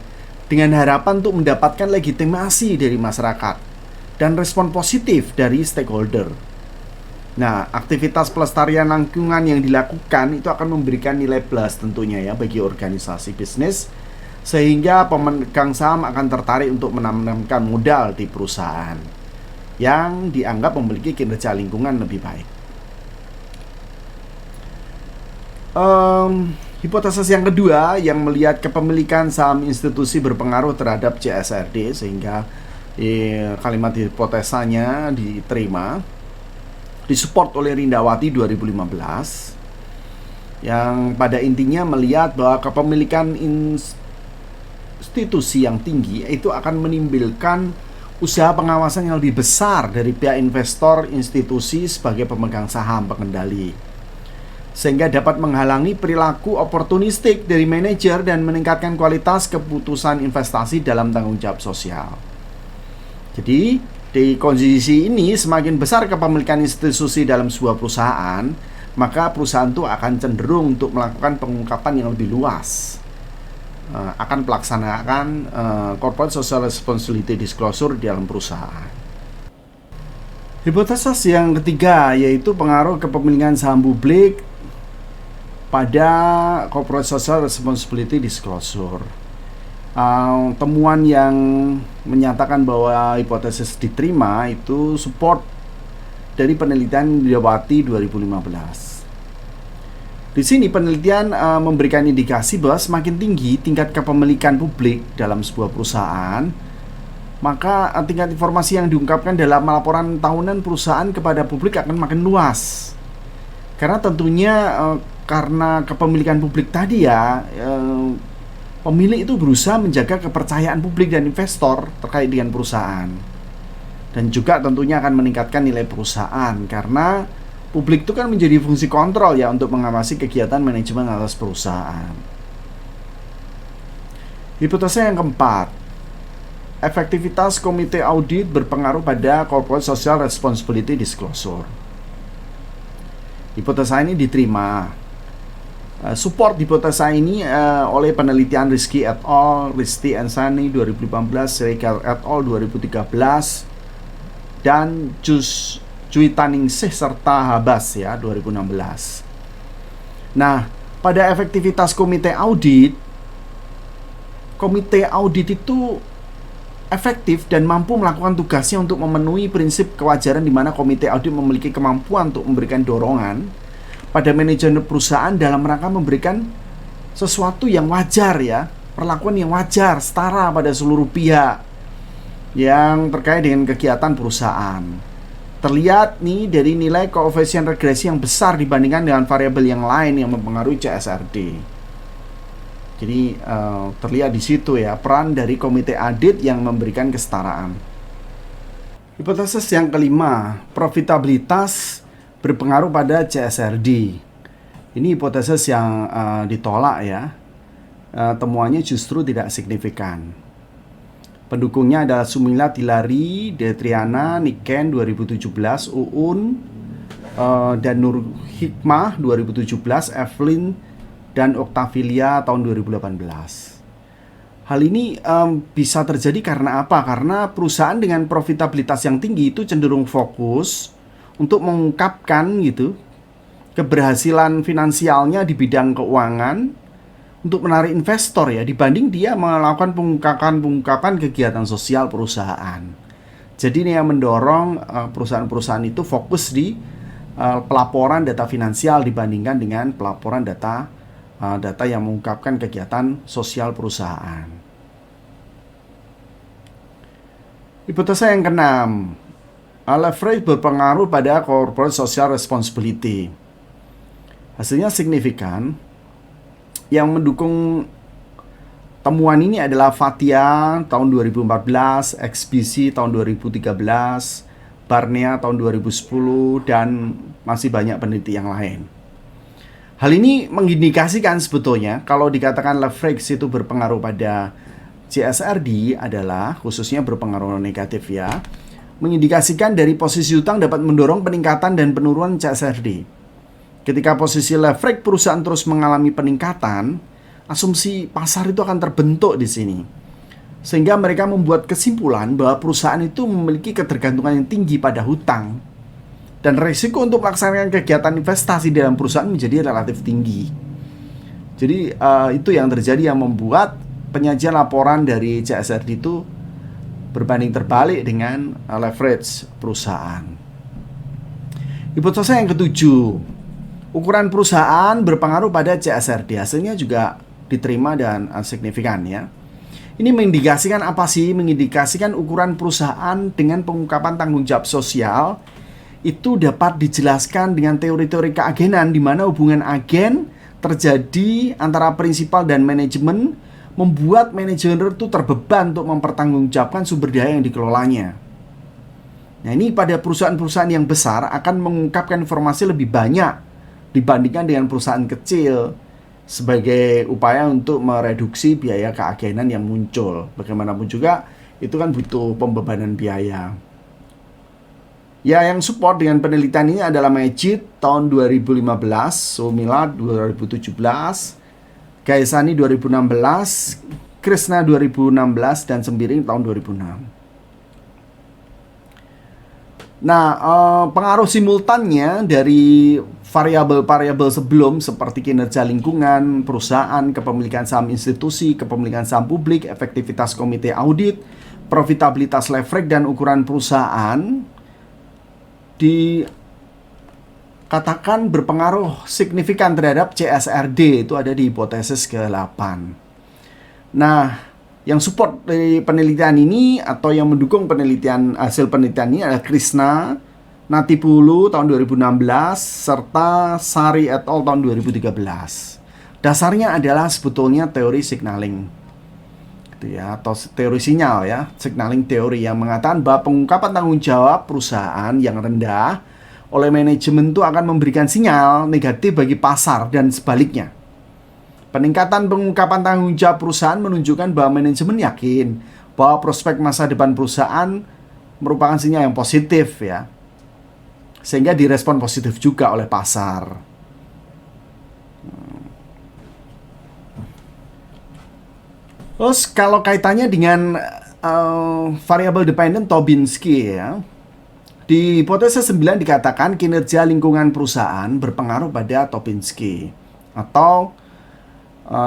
dengan harapan untuk mendapatkan legitimasi dari masyarakat dan respon positif dari stakeholder. Nah, aktivitas pelestarian lingkungan yang dilakukan itu akan memberikan nilai plus tentunya ya bagi organisasi bisnis, sehingga pemegang saham akan tertarik untuk menanamkan modal di perusahaan yang dianggap memiliki kinerja lingkungan lebih baik. Hipotesis yang kedua yang melihat kepemilikan saham institusi berpengaruh terhadap CSRD, sehingga kalimat hipotesanya diterima, disupport oleh Rindawati 2015, yang pada intinya melihat bahwa kepemilikan institusi yang tinggi itu akan menimbulkan usaha pengawasan yang lebih besar dari pihak investor institusi sebagai pemegang saham pengendali, sehingga dapat menghalangi perilaku oportunistik dari manajer dan meningkatkan kualitas keputusan investasi dalam tanggung jawab sosial. Jadi di kondisi ini, semakin besar kepemilikan institusi dalam sebuah perusahaan, maka perusahaan itu akan cenderung untuk melakukan pengungkapan yang lebih luas, akan pelaksanakan corporate social responsibility disclosure di dalam perusahaan. Hipotesis yang ketiga yaitu pengaruh kepemilikan saham publik pada corporate social responsibility disclosure. Temuan yang menyatakan bahwa hipotesis diterima itu support dari penelitian Rindawati 2015. Di sini penelitian memberikan indikasi bahwa semakin tinggi tingkat kepemilikan publik dalam sebuah perusahaan, maka tingkat informasi yang diungkapkan dalam laporan tahunan perusahaan kepada publik akan makin luas. Karena tentunya karena kepemilikan publik tadi ya, pemilik itu berusaha menjaga kepercayaan publik dan investor terkait dengan perusahaan. Dan juga tentunya akan meningkatkan nilai perusahaan, karena publik itu kan menjadi fungsi kontrol ya untuk mengawasi kegiatan manajemen atas perusahaan. Hipotesis yang keempat, efektivitas komite audit berpengaruh pada corporate social responsibility disclosure. Hipotesis ini diterima. Support hipotesa ini oleh penelitian Rizky et al., Risti Ensani 2015, Regal et al. 2013, dan Juitaningsih serta Habas ya 2016. Nah, pada efektivitas komite audit itu efektif dan mampu melakukan tugasnya untuk memenuhi prinsip kewajaran, di mana komite audit memiliki kemampuan untuk memberikan dorongan pada manajemen perusahaan dalam rangka memberikan sesuatu yang wajar ya, perlakuan yang wajar, setara pada seluruh pihak yang terkait dengan kegiatan perusahaan. Terlihat nih dari nilai koefisien regresi yang besar dibandingkan dengan variabel yang lain yang mempengaruhi CSRD. Jadi terlihat di situ ya peran dari komite audit yang memberikan kesetaraan. Hipotesis yang kelima, profitabilitas berpengaruh pada CSRD. Ini hipotesis yang ditolak ya. Temuannya justru tidak signifikan. Pendukungnya adalah Sumila Tilari, Detriana, Niken 2017, Uun, dan Nur Hikmah 2017, Evelyn dan Octavilia tahun 2018. Hal ini bisa terjadi karena apa? Karena perusahaan dengan profitabilitas yang tinggi itu cenderung fokus untuk mengungkapkan gitu keberhasilan finansialnya di bidang keuangan untuk menarik investor ya, dibanding dia melakukan pengungkapan kegiatan sosial perusahaan. Jadi ini yang mendorong perusahaan-perusahaan itu fokus di pelaporan data finansial dibandingkan dengan pelaporan data yang mengungkapkan kegiatan sosial perusahaan. Hipotesis yang keenam, leverage berpengaruh pada corporate social responsibility. Hasilnya signifikan. Yang mendukung temuan ini adalah Fathia tahun 2014, XBC tahun 2013, Barnea tahun 2010, dan masih banyak peneliti yang lain. Hal ini mengindikasikan sebetulnya kalau dikatakan leverage itu berpengaruh pada CSRD adalah khususnya berpengaruh negatif ya, mengindikasikan dari posisi utang dapat mendorong peningkatan dan penurunan CSRD. Ketika posisi leverage perusahaan terus mengalami peningkatan, asumsi pasar itu akan terbentuk di sini. Sehingga mereka membuat kesimpulan bahwa perusahaan itu memiliki ketergantungan yang tinggi pada hutang. Dan risiko untuk melaksanakan kegiatan investasi dalam perusahaan menjadi relatif tinggi. Jadi itu yang terjadi yang membuat penyajian laporan dari CSRD itu berbanding terbalik dengan leverage perusahaan. Hipotesa yang ketujuh, ukuran perusahaan berpengaruh pada CSRD. Hasilnya juga diterima dan signifikan ya. Ini mengindikasikan apa sih? Mengindikasikan ukuran perusahaan dengan pengungkapan tanggung jawab sosial itu dapat dijelaskan dengan teori-teori keagenan di mana hubungan agen terjadi antara prinsipal dan manajemen membuat manajer itu terbeban untuk mempertanggungjawabkan sumber daya yang dikelolanya. Nah, ini pada perusahaan-perusahaan yang besar akan mengungkapkan informasi lebih banyak dibandingkan dengan perusahaan kecil sebagai upaya untuk mereduksi biaya keagenan yang muncul. Bagaimanapun juga itu kan butuh pembebanan biaya. Ya, yang support dengan penelitian ini adalah Majid tahun 2015, Sumila 2017, Gaisani 2016, Krishna 2016, dan Sembiring tahun 2006. Nah, pengaruh simultannya dari variabel-variabel sebelum seperti kinerja lingkungan, perusahaan, kepemilikan saham institusi, kepemilikan saham publik, efektivitas komite audit, profitabilitas leverage, dan ukuran perusahaan dikatakan berpengaruh signifikan terhadap CSRD. Itu ada di hipotesis ke-8. Nah, yang support dari penelitian ini atau yang mendukung hasil penelitian ini adalah Krishna, Natipulu tahun 2016 serta Sari et al tahun 2013. Dasarnya adalah sebetulnya teori signaling ya, atau teori sinyal ya, signaling teori yang mengatakan bahwa pengungkapan tanggung jawab perusahaan yang rendah oleh manajemen itu akan memberikan sinyal negatif bagi pasar dan sebaliknya. Peningkatan pengungkapan tanggung jawab perusahaan menunjukkan bahwa manajemen yakin bahwa prospek masa depan perusahaan merupakan sinyal yang positif ya, sehingga direspon positif juga oleh pasar. Terus kalau kaitannya dengan variable dependent Tobinsky ya, di hipotesis 9 dikatakan kinerja lingkungan perusahaan berpengaruh pada Tobinsky atau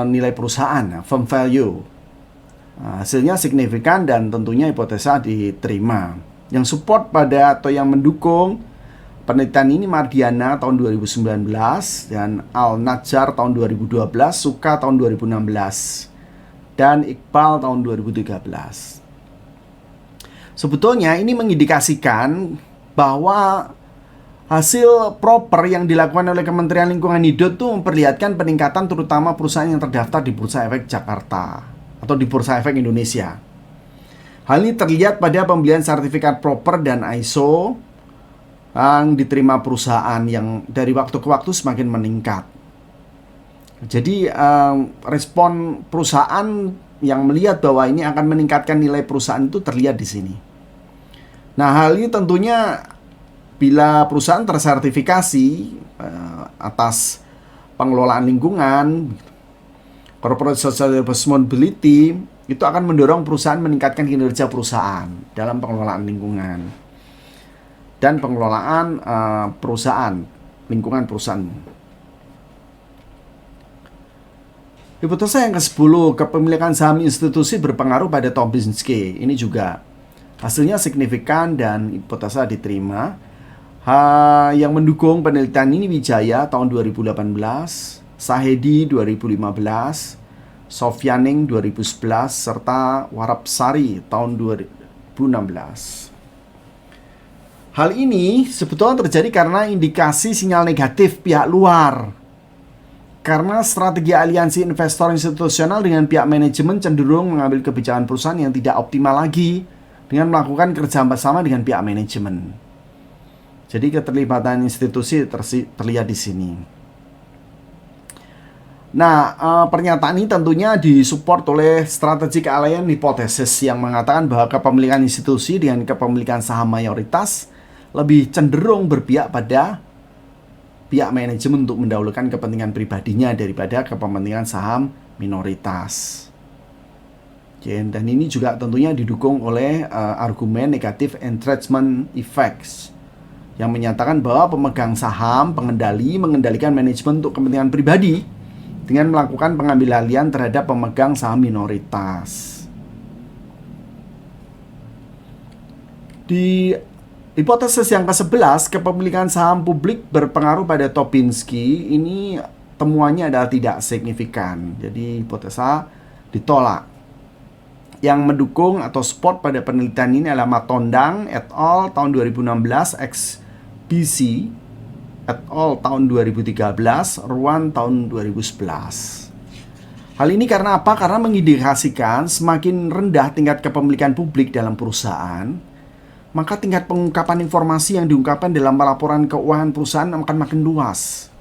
nilai perusahaan, firm value. Hasilnya signifikan dan tentunya hipotesa diterima. Yang support pada atau yang mendukung penelitian ini Mardiana tahun 2019 dan Al-Najjar tahun 2012, Suka tahun 2016. Dan Iqbal tahun 2013. Sebetulnya ini mengindikasikan bahwa hasil proper yang dilakukan oleh Kementerian Lingkungan Hidup itu memperlihatkan peningkatan terutama perusahaan yang terdaftar di Bursa Efek Jakarta atau di Bursa Efek Indonesia. Hal ini terlihat pada pembelian sertifikat proper dan ISO yang diterima perusahaan yang dari waktu ke waktu semakin meningkat. Jadi respon perusahaan yang melihat bahwa ini akan meningkatkan nilai perusahaan itu terlihat di sini. Nah, hal ini tentunya bila perusahaan tersertifikasi atas pengelolaan lingkungan, corporate social responsibility, itu akan mendorong perusahaan meningkatkan kinerja perusahaan dalam pengelolaan lingkungan dan pengelolaan perusahaan, lingkungan perusahaan. Hipotesa yang ke-10, kepemilikan saham institusi berpengaruh pada Tobinsky. Ini juga hasilnya signifikan dan hipotesa diterima. Yang mendukung penelitian ini Wijaya tahun 2018, Sahedi 2015, Sofyaning 2011, serta Warapsari tahun 2016. Hal ini sebetulnya terjadi karena indikasi sinyal negatif pihak luar. Karena strategi aliansi investor institusional dengan pihak manajemen cenderung mengambil kebijakan perusahaan yang tidak optimal lagi dengan melakukan kerja bersama dengan pihak manajemen. Jadi keterlibatan institusi terlihat di sini. Nah, pernyataan ini tentunya disupport oleh strategic alliance hypothesis yang mengatakan bahwa kepemilikan institusi dengan kepemilikan saham mayoritas lebih cenderung berpihak pada pihak manajemen untuk mendahulukan kepentingan pribadinya daripada kepentingan saham minoritas. Dan ini juga tentunya didukung oleh argumen negative entrenchment effects yang menyatakan bahwa pemegang saham mengendalikan manajemen untuk kepentingan pribadi dengan melakukan pengambil alihan terhadap pemegang saham minoritas. Di hipotesis yang ke-11, kepemilikan saham publik berpengaruh pada Topinski, ini temuannya adalah tidak signifikan. Jadi hipotesa ditolak. Yang mendukung atau support pada penelitian ini adalah Matondang et al. Tahun 2016, XBC et al. Tahun 2013, Ruan tahun 2011. Hal ini karena apa? Karena mengindikasikan semakin rendah tingkat kepemilikan publik dalam perusahaan, maka tingkat pengungkapan informasi yang diungkapkan dalam laporan keuangan perusahaan akan makin luas.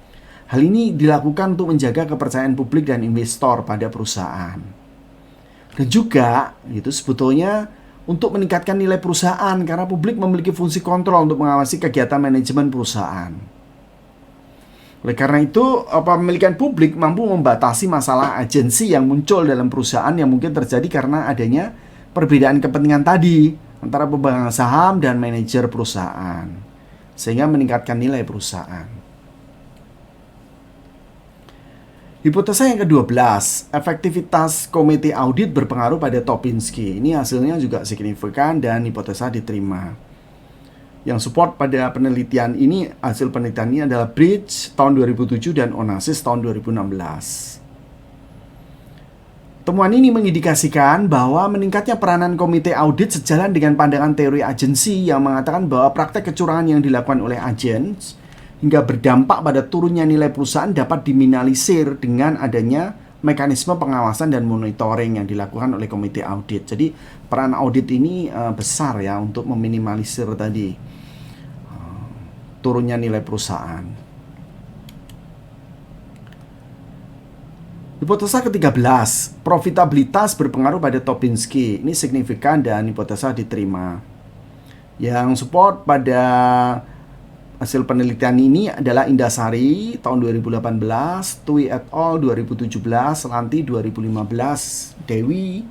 Hal ini dilakukan untuk menjaga kepercayaan publik dan investor pada perusahaan. Dan juga itu sebetulnya untuk meningkatkan nilai perusahaan karena publik memiliki fungsi kontrol untuk mengawasi kegiatan manajemen perusahaan. Oleh karena itu, pemilikan publik mampu membatasi masalah agensi yang muncul dalam perusahaan yang mungkin terjadi karena adanya perbedaan kepentingan tadi antara pemegang saham dan manajer perusahaan, sehingga meningkatkan nilai perusahaan. Hipotesa yang ke-12, efektivitas komite audit berpengaruh pada Topinski. Ini hasilnya juga signifikan dan hipotesa diterima. Yang support pada penelitian ini, hasil penelitian ini adalah Bridge tahun 2007 dan Onassis tahun 2016. Temuan ini mengindikasikan bahwa meningkatnya peranan komite audit sejalan dengan pandangan teori agensi yang mengatakan bahwa praktek kecurangan yang dilakukan oleh agen hingga berdampak pada turunnya nilai perusahaan dapat diminimalisir dengan adanya mekanisme pengawasan dan monitoring yang dilakukan oleh komite audit. Jadi peran audit ini besar ya untuk meminimalisir tadi turunnya nilai perusahaan. Hipotesa ke-13, profitabilitas berpengaruh pada Topinski. Ini signifikan dan hipotesa diterima. Yang support pada hasil penelitian ini adalah Indasari tahun 2018, Tui et al. 2017, Lanti 2015, Dewi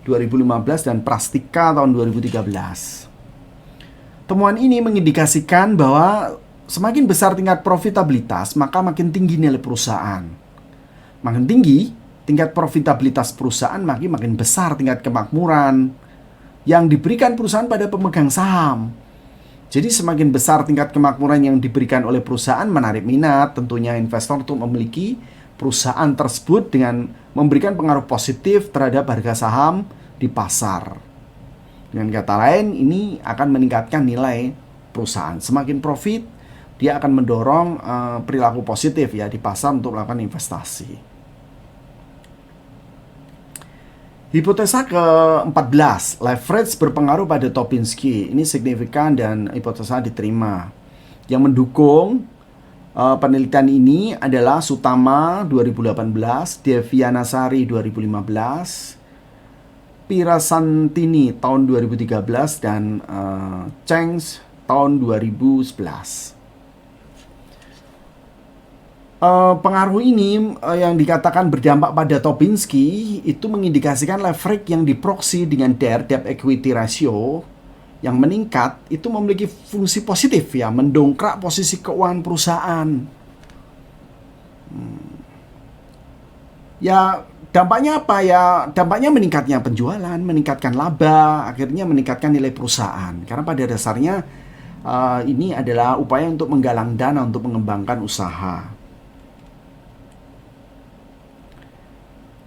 2015, dan Prastika tahun 2013. Temuan ini mengindikasikan bahwa semakin besar tingkat profitabilitas, maka makin tinggi nilai perusahaan. Makin tinggi tingkat profitabilitas perusahaan, makin besar tingkat kemakmuran yang diberikan perusahaan pada pemegang saham. Jadi semakin besar tingkat kemakmuran yang diberikan oleh perusahaan, menarik minat tentunya investor untuk memiliki perusahaan tersebut dengan memberikan pengaruh positif terhadap harga saham di pasar. Dengan kata lain, ini akan meningkatkan nilai perusahaan. Semakin profit, dia akan mendorong perilaku positif ya di pasar untuk melakukan investasi. Hipotesa ke-14, leverage berpengaruh pada Topinski. Ini signifikan dan hipotesa diterima. Yang mendukung penelitian ini adalah Sutama 2018, Devianasari 2015, Pirasantini tahun 2013, dan Chengs tahun 2011. Pengaruh ini yang dikatakan berdampak pada Topinski itu mengindikasikan leverage yang diproksi dengan debt equity ratio yang meningkat itu memiliki fungsi positif ya, mendongkrak posisi keuangan perusahaan. Ya, dampaknya apa ya? Dampaknya meningkatnya penjualan, meningkatkan laba, akhirnya meningkatkan nilai perusahaan. Karena pada dasarnya ini adalah upaya untuk menggalang dana untuk mengembangkan usaha.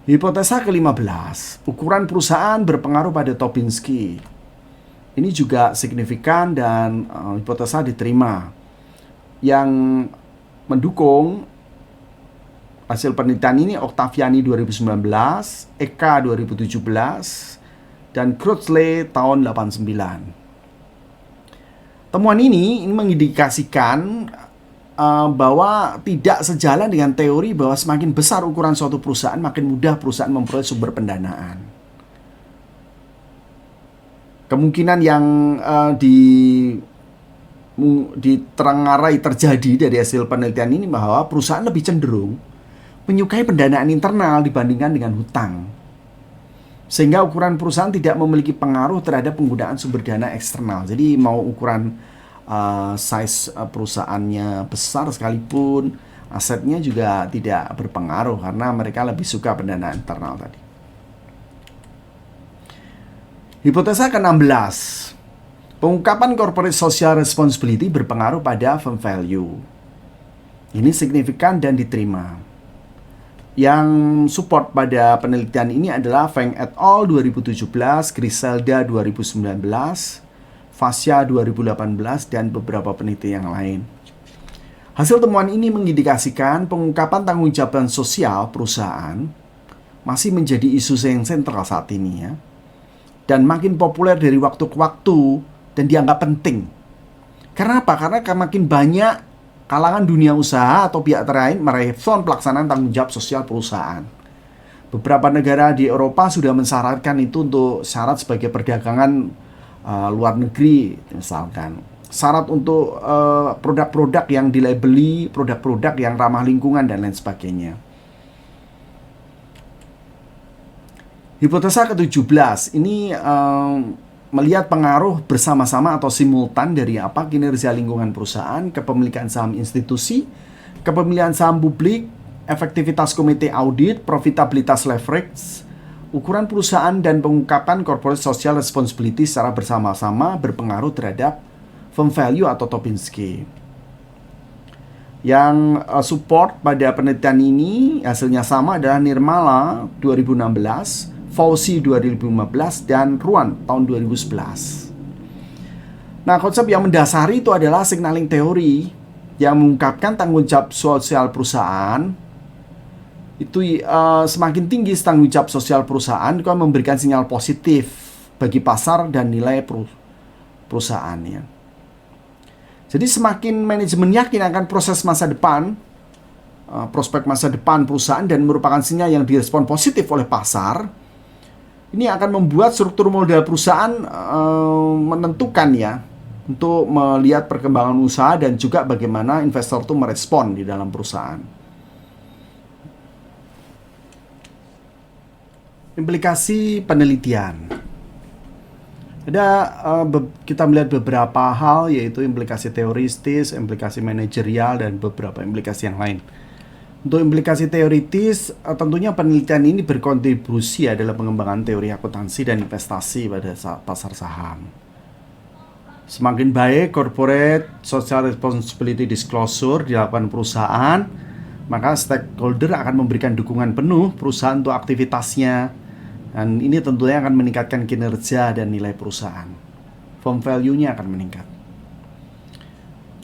Hipotesa ke-15, ukuran perusahaan berpengaruh pada Topinski. Ini juga signifikan dan hipotesa diterima. Yang mendukung hasil penelitian ini Octaviani 2019, Eka 2017, dan Crutchley tahun 89. Temuan ini mengindikasikan bahwa tidak sejalan dengan teori bahwa semakin besar ukuran suatu perusahaan, makin mudah perusahaan memperoleh sumber pendanaan. Kemungkinan yang diterangarai terjadi dari hasil penelitian ini bahwa perusahaan lebih cenderung menyukai pendanaan internal dibandingkan dengan hutang. Sehingga ukuran perusahaan tidak memiliki pengaruh terhadap penggunaan sumber dana eksternal. Jadi mau ukuran size perusahaannya besar sekalipun, asetnya juga tidak berpengaruh karena mereka lebih suka pendanaan internal tadi. Hipotesa ke-16. Pengungkapan corporate social responsibility berpengaruh pada firm value. Ini signifikan dan diterima. Yang support pada penelitian ini adalah Feng et al. 2017, Griselda 2019, Fascia 2018, dan beberapa peneliti yang lain. Hasil temuan ini mengindikasikan pengungkapan tanggung jawab sosial perusahaan masih menjadi isu yang sentral saat ini ya. Dan makin populer dari waktu ke waktu dan dianggap penting. Karena apa? Karena makin banyak kalangan dunia usaha atau pihak terkait merespon pelaksanaan tanggung jawab sosial perusahaan. Beberapa negara di Eropa sudah mensyaratkan itu untuk syarat sebagai perdagangan luar negeri, misalkan syarat untuk produk-produk yang dilabeli produk-produk yang ramah lingkungan dan lain sebagainya. Hipotesa ke-17 ini melihat pengaruh bersama-sama atau simultan dari kinerja lingkungan perusahaan, kepemilikan saham institusi, kepemilikan saham publik, efektivitas komite audit, profitabilitas leverage, ukuran perusahaan, dan pengungkapan corporate social responsibility secara bersama-sama berpengaruh terhadap firm value atau Tobinski. Yang support pada penelitian ini hasilnya sama adalah Nirmala 2016, Fauci 2015, dan Ruan tahun 2011. Nah, konsep yang mendasari itu adalah signaling teori yang mengungkapkan tanggung jawab sosial perusahaan. Itu semakin tinggi tanggung jawab sosial perusahaan itu akan memberikan sinyal positif bagi pasar dan nilai perusahaannya. Jadi semakin manajemen yakin akan proses masa depan, prospek masa depan perusahaan dan merupakan sinyal yang direspon positif oleh pasar, ini akan membuat struktur modal perusahaan menentukan ya untuk melihat perkembangan usaha dan juga bagaimana investor itu merespon di dalam perusahaan. Implikasi penelitian. Kita melihat beberapa hal, yaitu implikasi teoritis, implikasi manajerial, dan beberapa implikasi yang lain. Untuk implikasi teoritis, tentunya penelitian ini berkontribusi dalam pengembangan teori akuntansi dan investasi pada pasar saham. Semakin baik corporate social responsibility disclosure dilakukan perusahaan, maka stakeholder akan memberikan dukungan penuh perusahaan untuk aktivitasnya. Dan ini tentunya akan meningkatkan kinerja dan nilai perusahaan. Firm value-nya akan meningkat.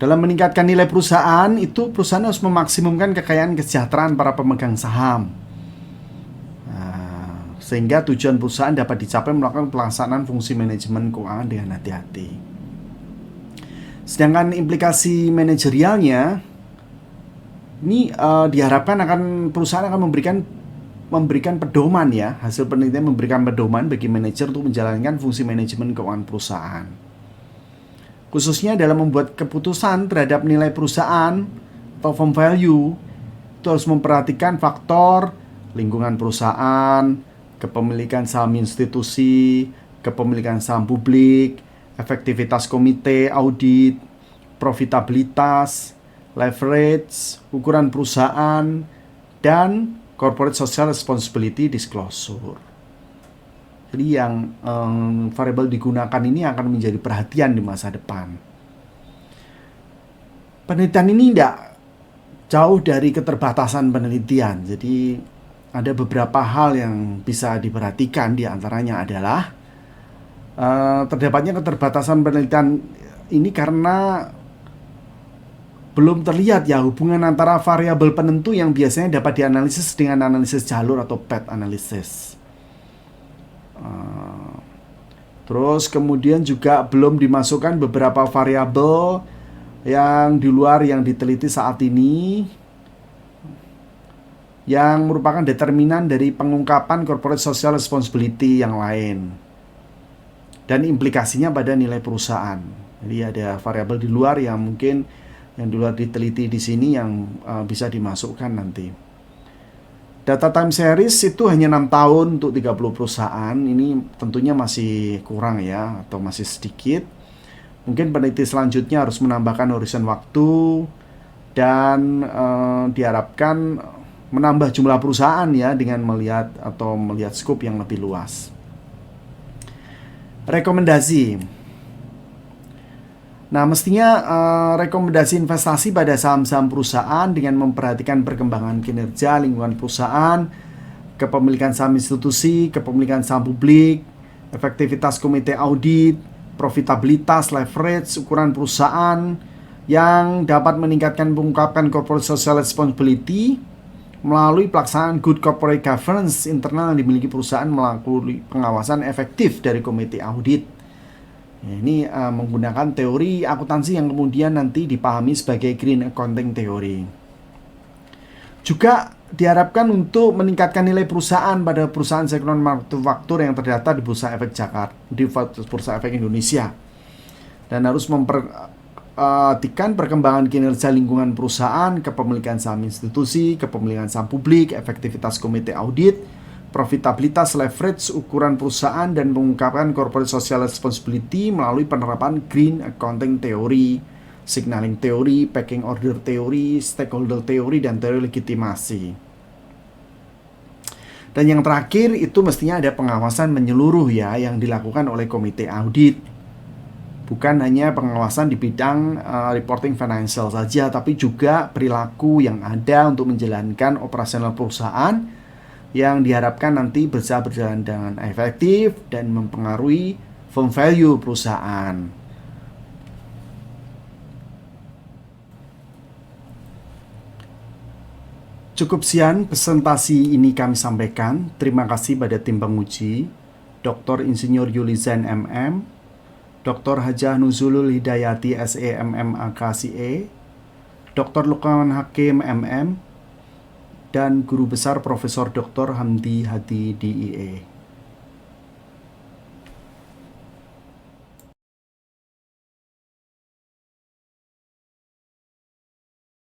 Dalam meningkatkan nilai perusahaan, itu perusahaan harus memaksimumkan kekayaan kesejahteraan para pemegang saham. Sehingga tujuan perusahaan dapat dicapai melakukan pelaksanaan fungsi manajemen keuangan dengan hati-hati. Sedangkan implikasi manajerialnya, ini diharapkan perusahaan akan memberikan pedoman ya. Hasil penelitian memberikan pedoman bagi manajer untuk menjalankan fungsi manajemen keuangan perusahaan. Khususnya dalam membuat keputusan terhadap nilai perusahaan atau firm value, itu harus memperhatikan faktor lingkungan perusahaan, kepemilikan saham institusi, kepemilikan saham publik, efektivitas komite audit, profitabilitas, leverage, ukuran perusahaan, dan corporate social responsibility disclosure. Jadi yang variabel digunakan ini akan menjadi perhatian di masa depan. Penelitian ini tidak jauh dari keterbatasan penelitian. Jadi ada beberapa hal yang bisa diperhatikan, di antaranya adalah terdapatnya keterbatasan penelitian ini karena belum terlihat ya hubungan antara variabel penentu yang biasanya dapat dianalisis dengan analisis jalur atau path analysis. Terus kemudian juga belum dimasukkan beberapa variabel yang di luar yang diteliti saat ini, yang merupakan determinan dari pengungkapan corporate social responsibility yang lain dan implikasinya pada nilai perusahaan. Jadi ada variabel di luar yang mungkin yang di luar diteliti di sini yang bisa dimasukkan nanti. Data time series itu hanya 6 tahun untuk 30 perusahaan. Ini tentunya masih kurang ya, atau masih sedikit. Mungkin peneliti selanjutnya harus menambahkan horizon waktu dan diharapkan menambah jumlah perusahaan ya, dengan melihat scope yang lebih luas. Rekomendasi. Nah, mestinya rekomendasi investasi pada saham-saham perusahaan dengan memperhatikan perkembangan kinerja lingkungan perusahaan, kepemilikan saham institusi, kepemilikan saham publik, efektivitas komite audit, profitabilitas, leverage, ukuran perusahaan yang dapat meningkatkan pengungkapan corporate social responsibility melalui pelaksanaan good corporate governance internal yang dimiliki perusahaan melalui pengawasan efektif dari komite audit. Ini menggunakan teori akuntansi yang kemudian nanti dipahami sebagai green accounting teori. Juga diharapkan untuk meningkatkan nilai perusahaan pada perusahaan sektor manufaktur yang terdaftar di Bursa Efek Jakarta, di Bursa Efek Indonesia, dan harus memperhatikan perkembangan kinerja lingkungan perusahaan, kepemilikan saham institusi, kepemilikan saham publik, efektivitas komite audit, profitabilitas, leverage, ukuran perusahaan, dan mengungkapkan corporate social responsibility melalui penerapan green accounting teori, signaling teori, pecking order teori, stakeholder teori, dan teori legitimasi. Dan yang terakhir itu mestinya ada pengawasan menyeluruh ya yang dilakukan oleh komite audit. Bukan hanya pengawasan di bidang reporting financial saja, tapi juga perilaku yang ada untuk menjalankan operasional perusahaan yang diharapkan nanti bisa berjalan dengan efektif dan mempengaruhi firm value perusahaan. Cukup sekian presentasi ini kami sampaikan. Terima kasih pada tim penguji, Dr. Insinyur Yulizen MM, Dr. Hajah Nuzulul Hidayati SE MM AKCE, Dr. Lukman Hakim MM, dan Guru Besar Profesor Dr. Hamdi Hadi DIE.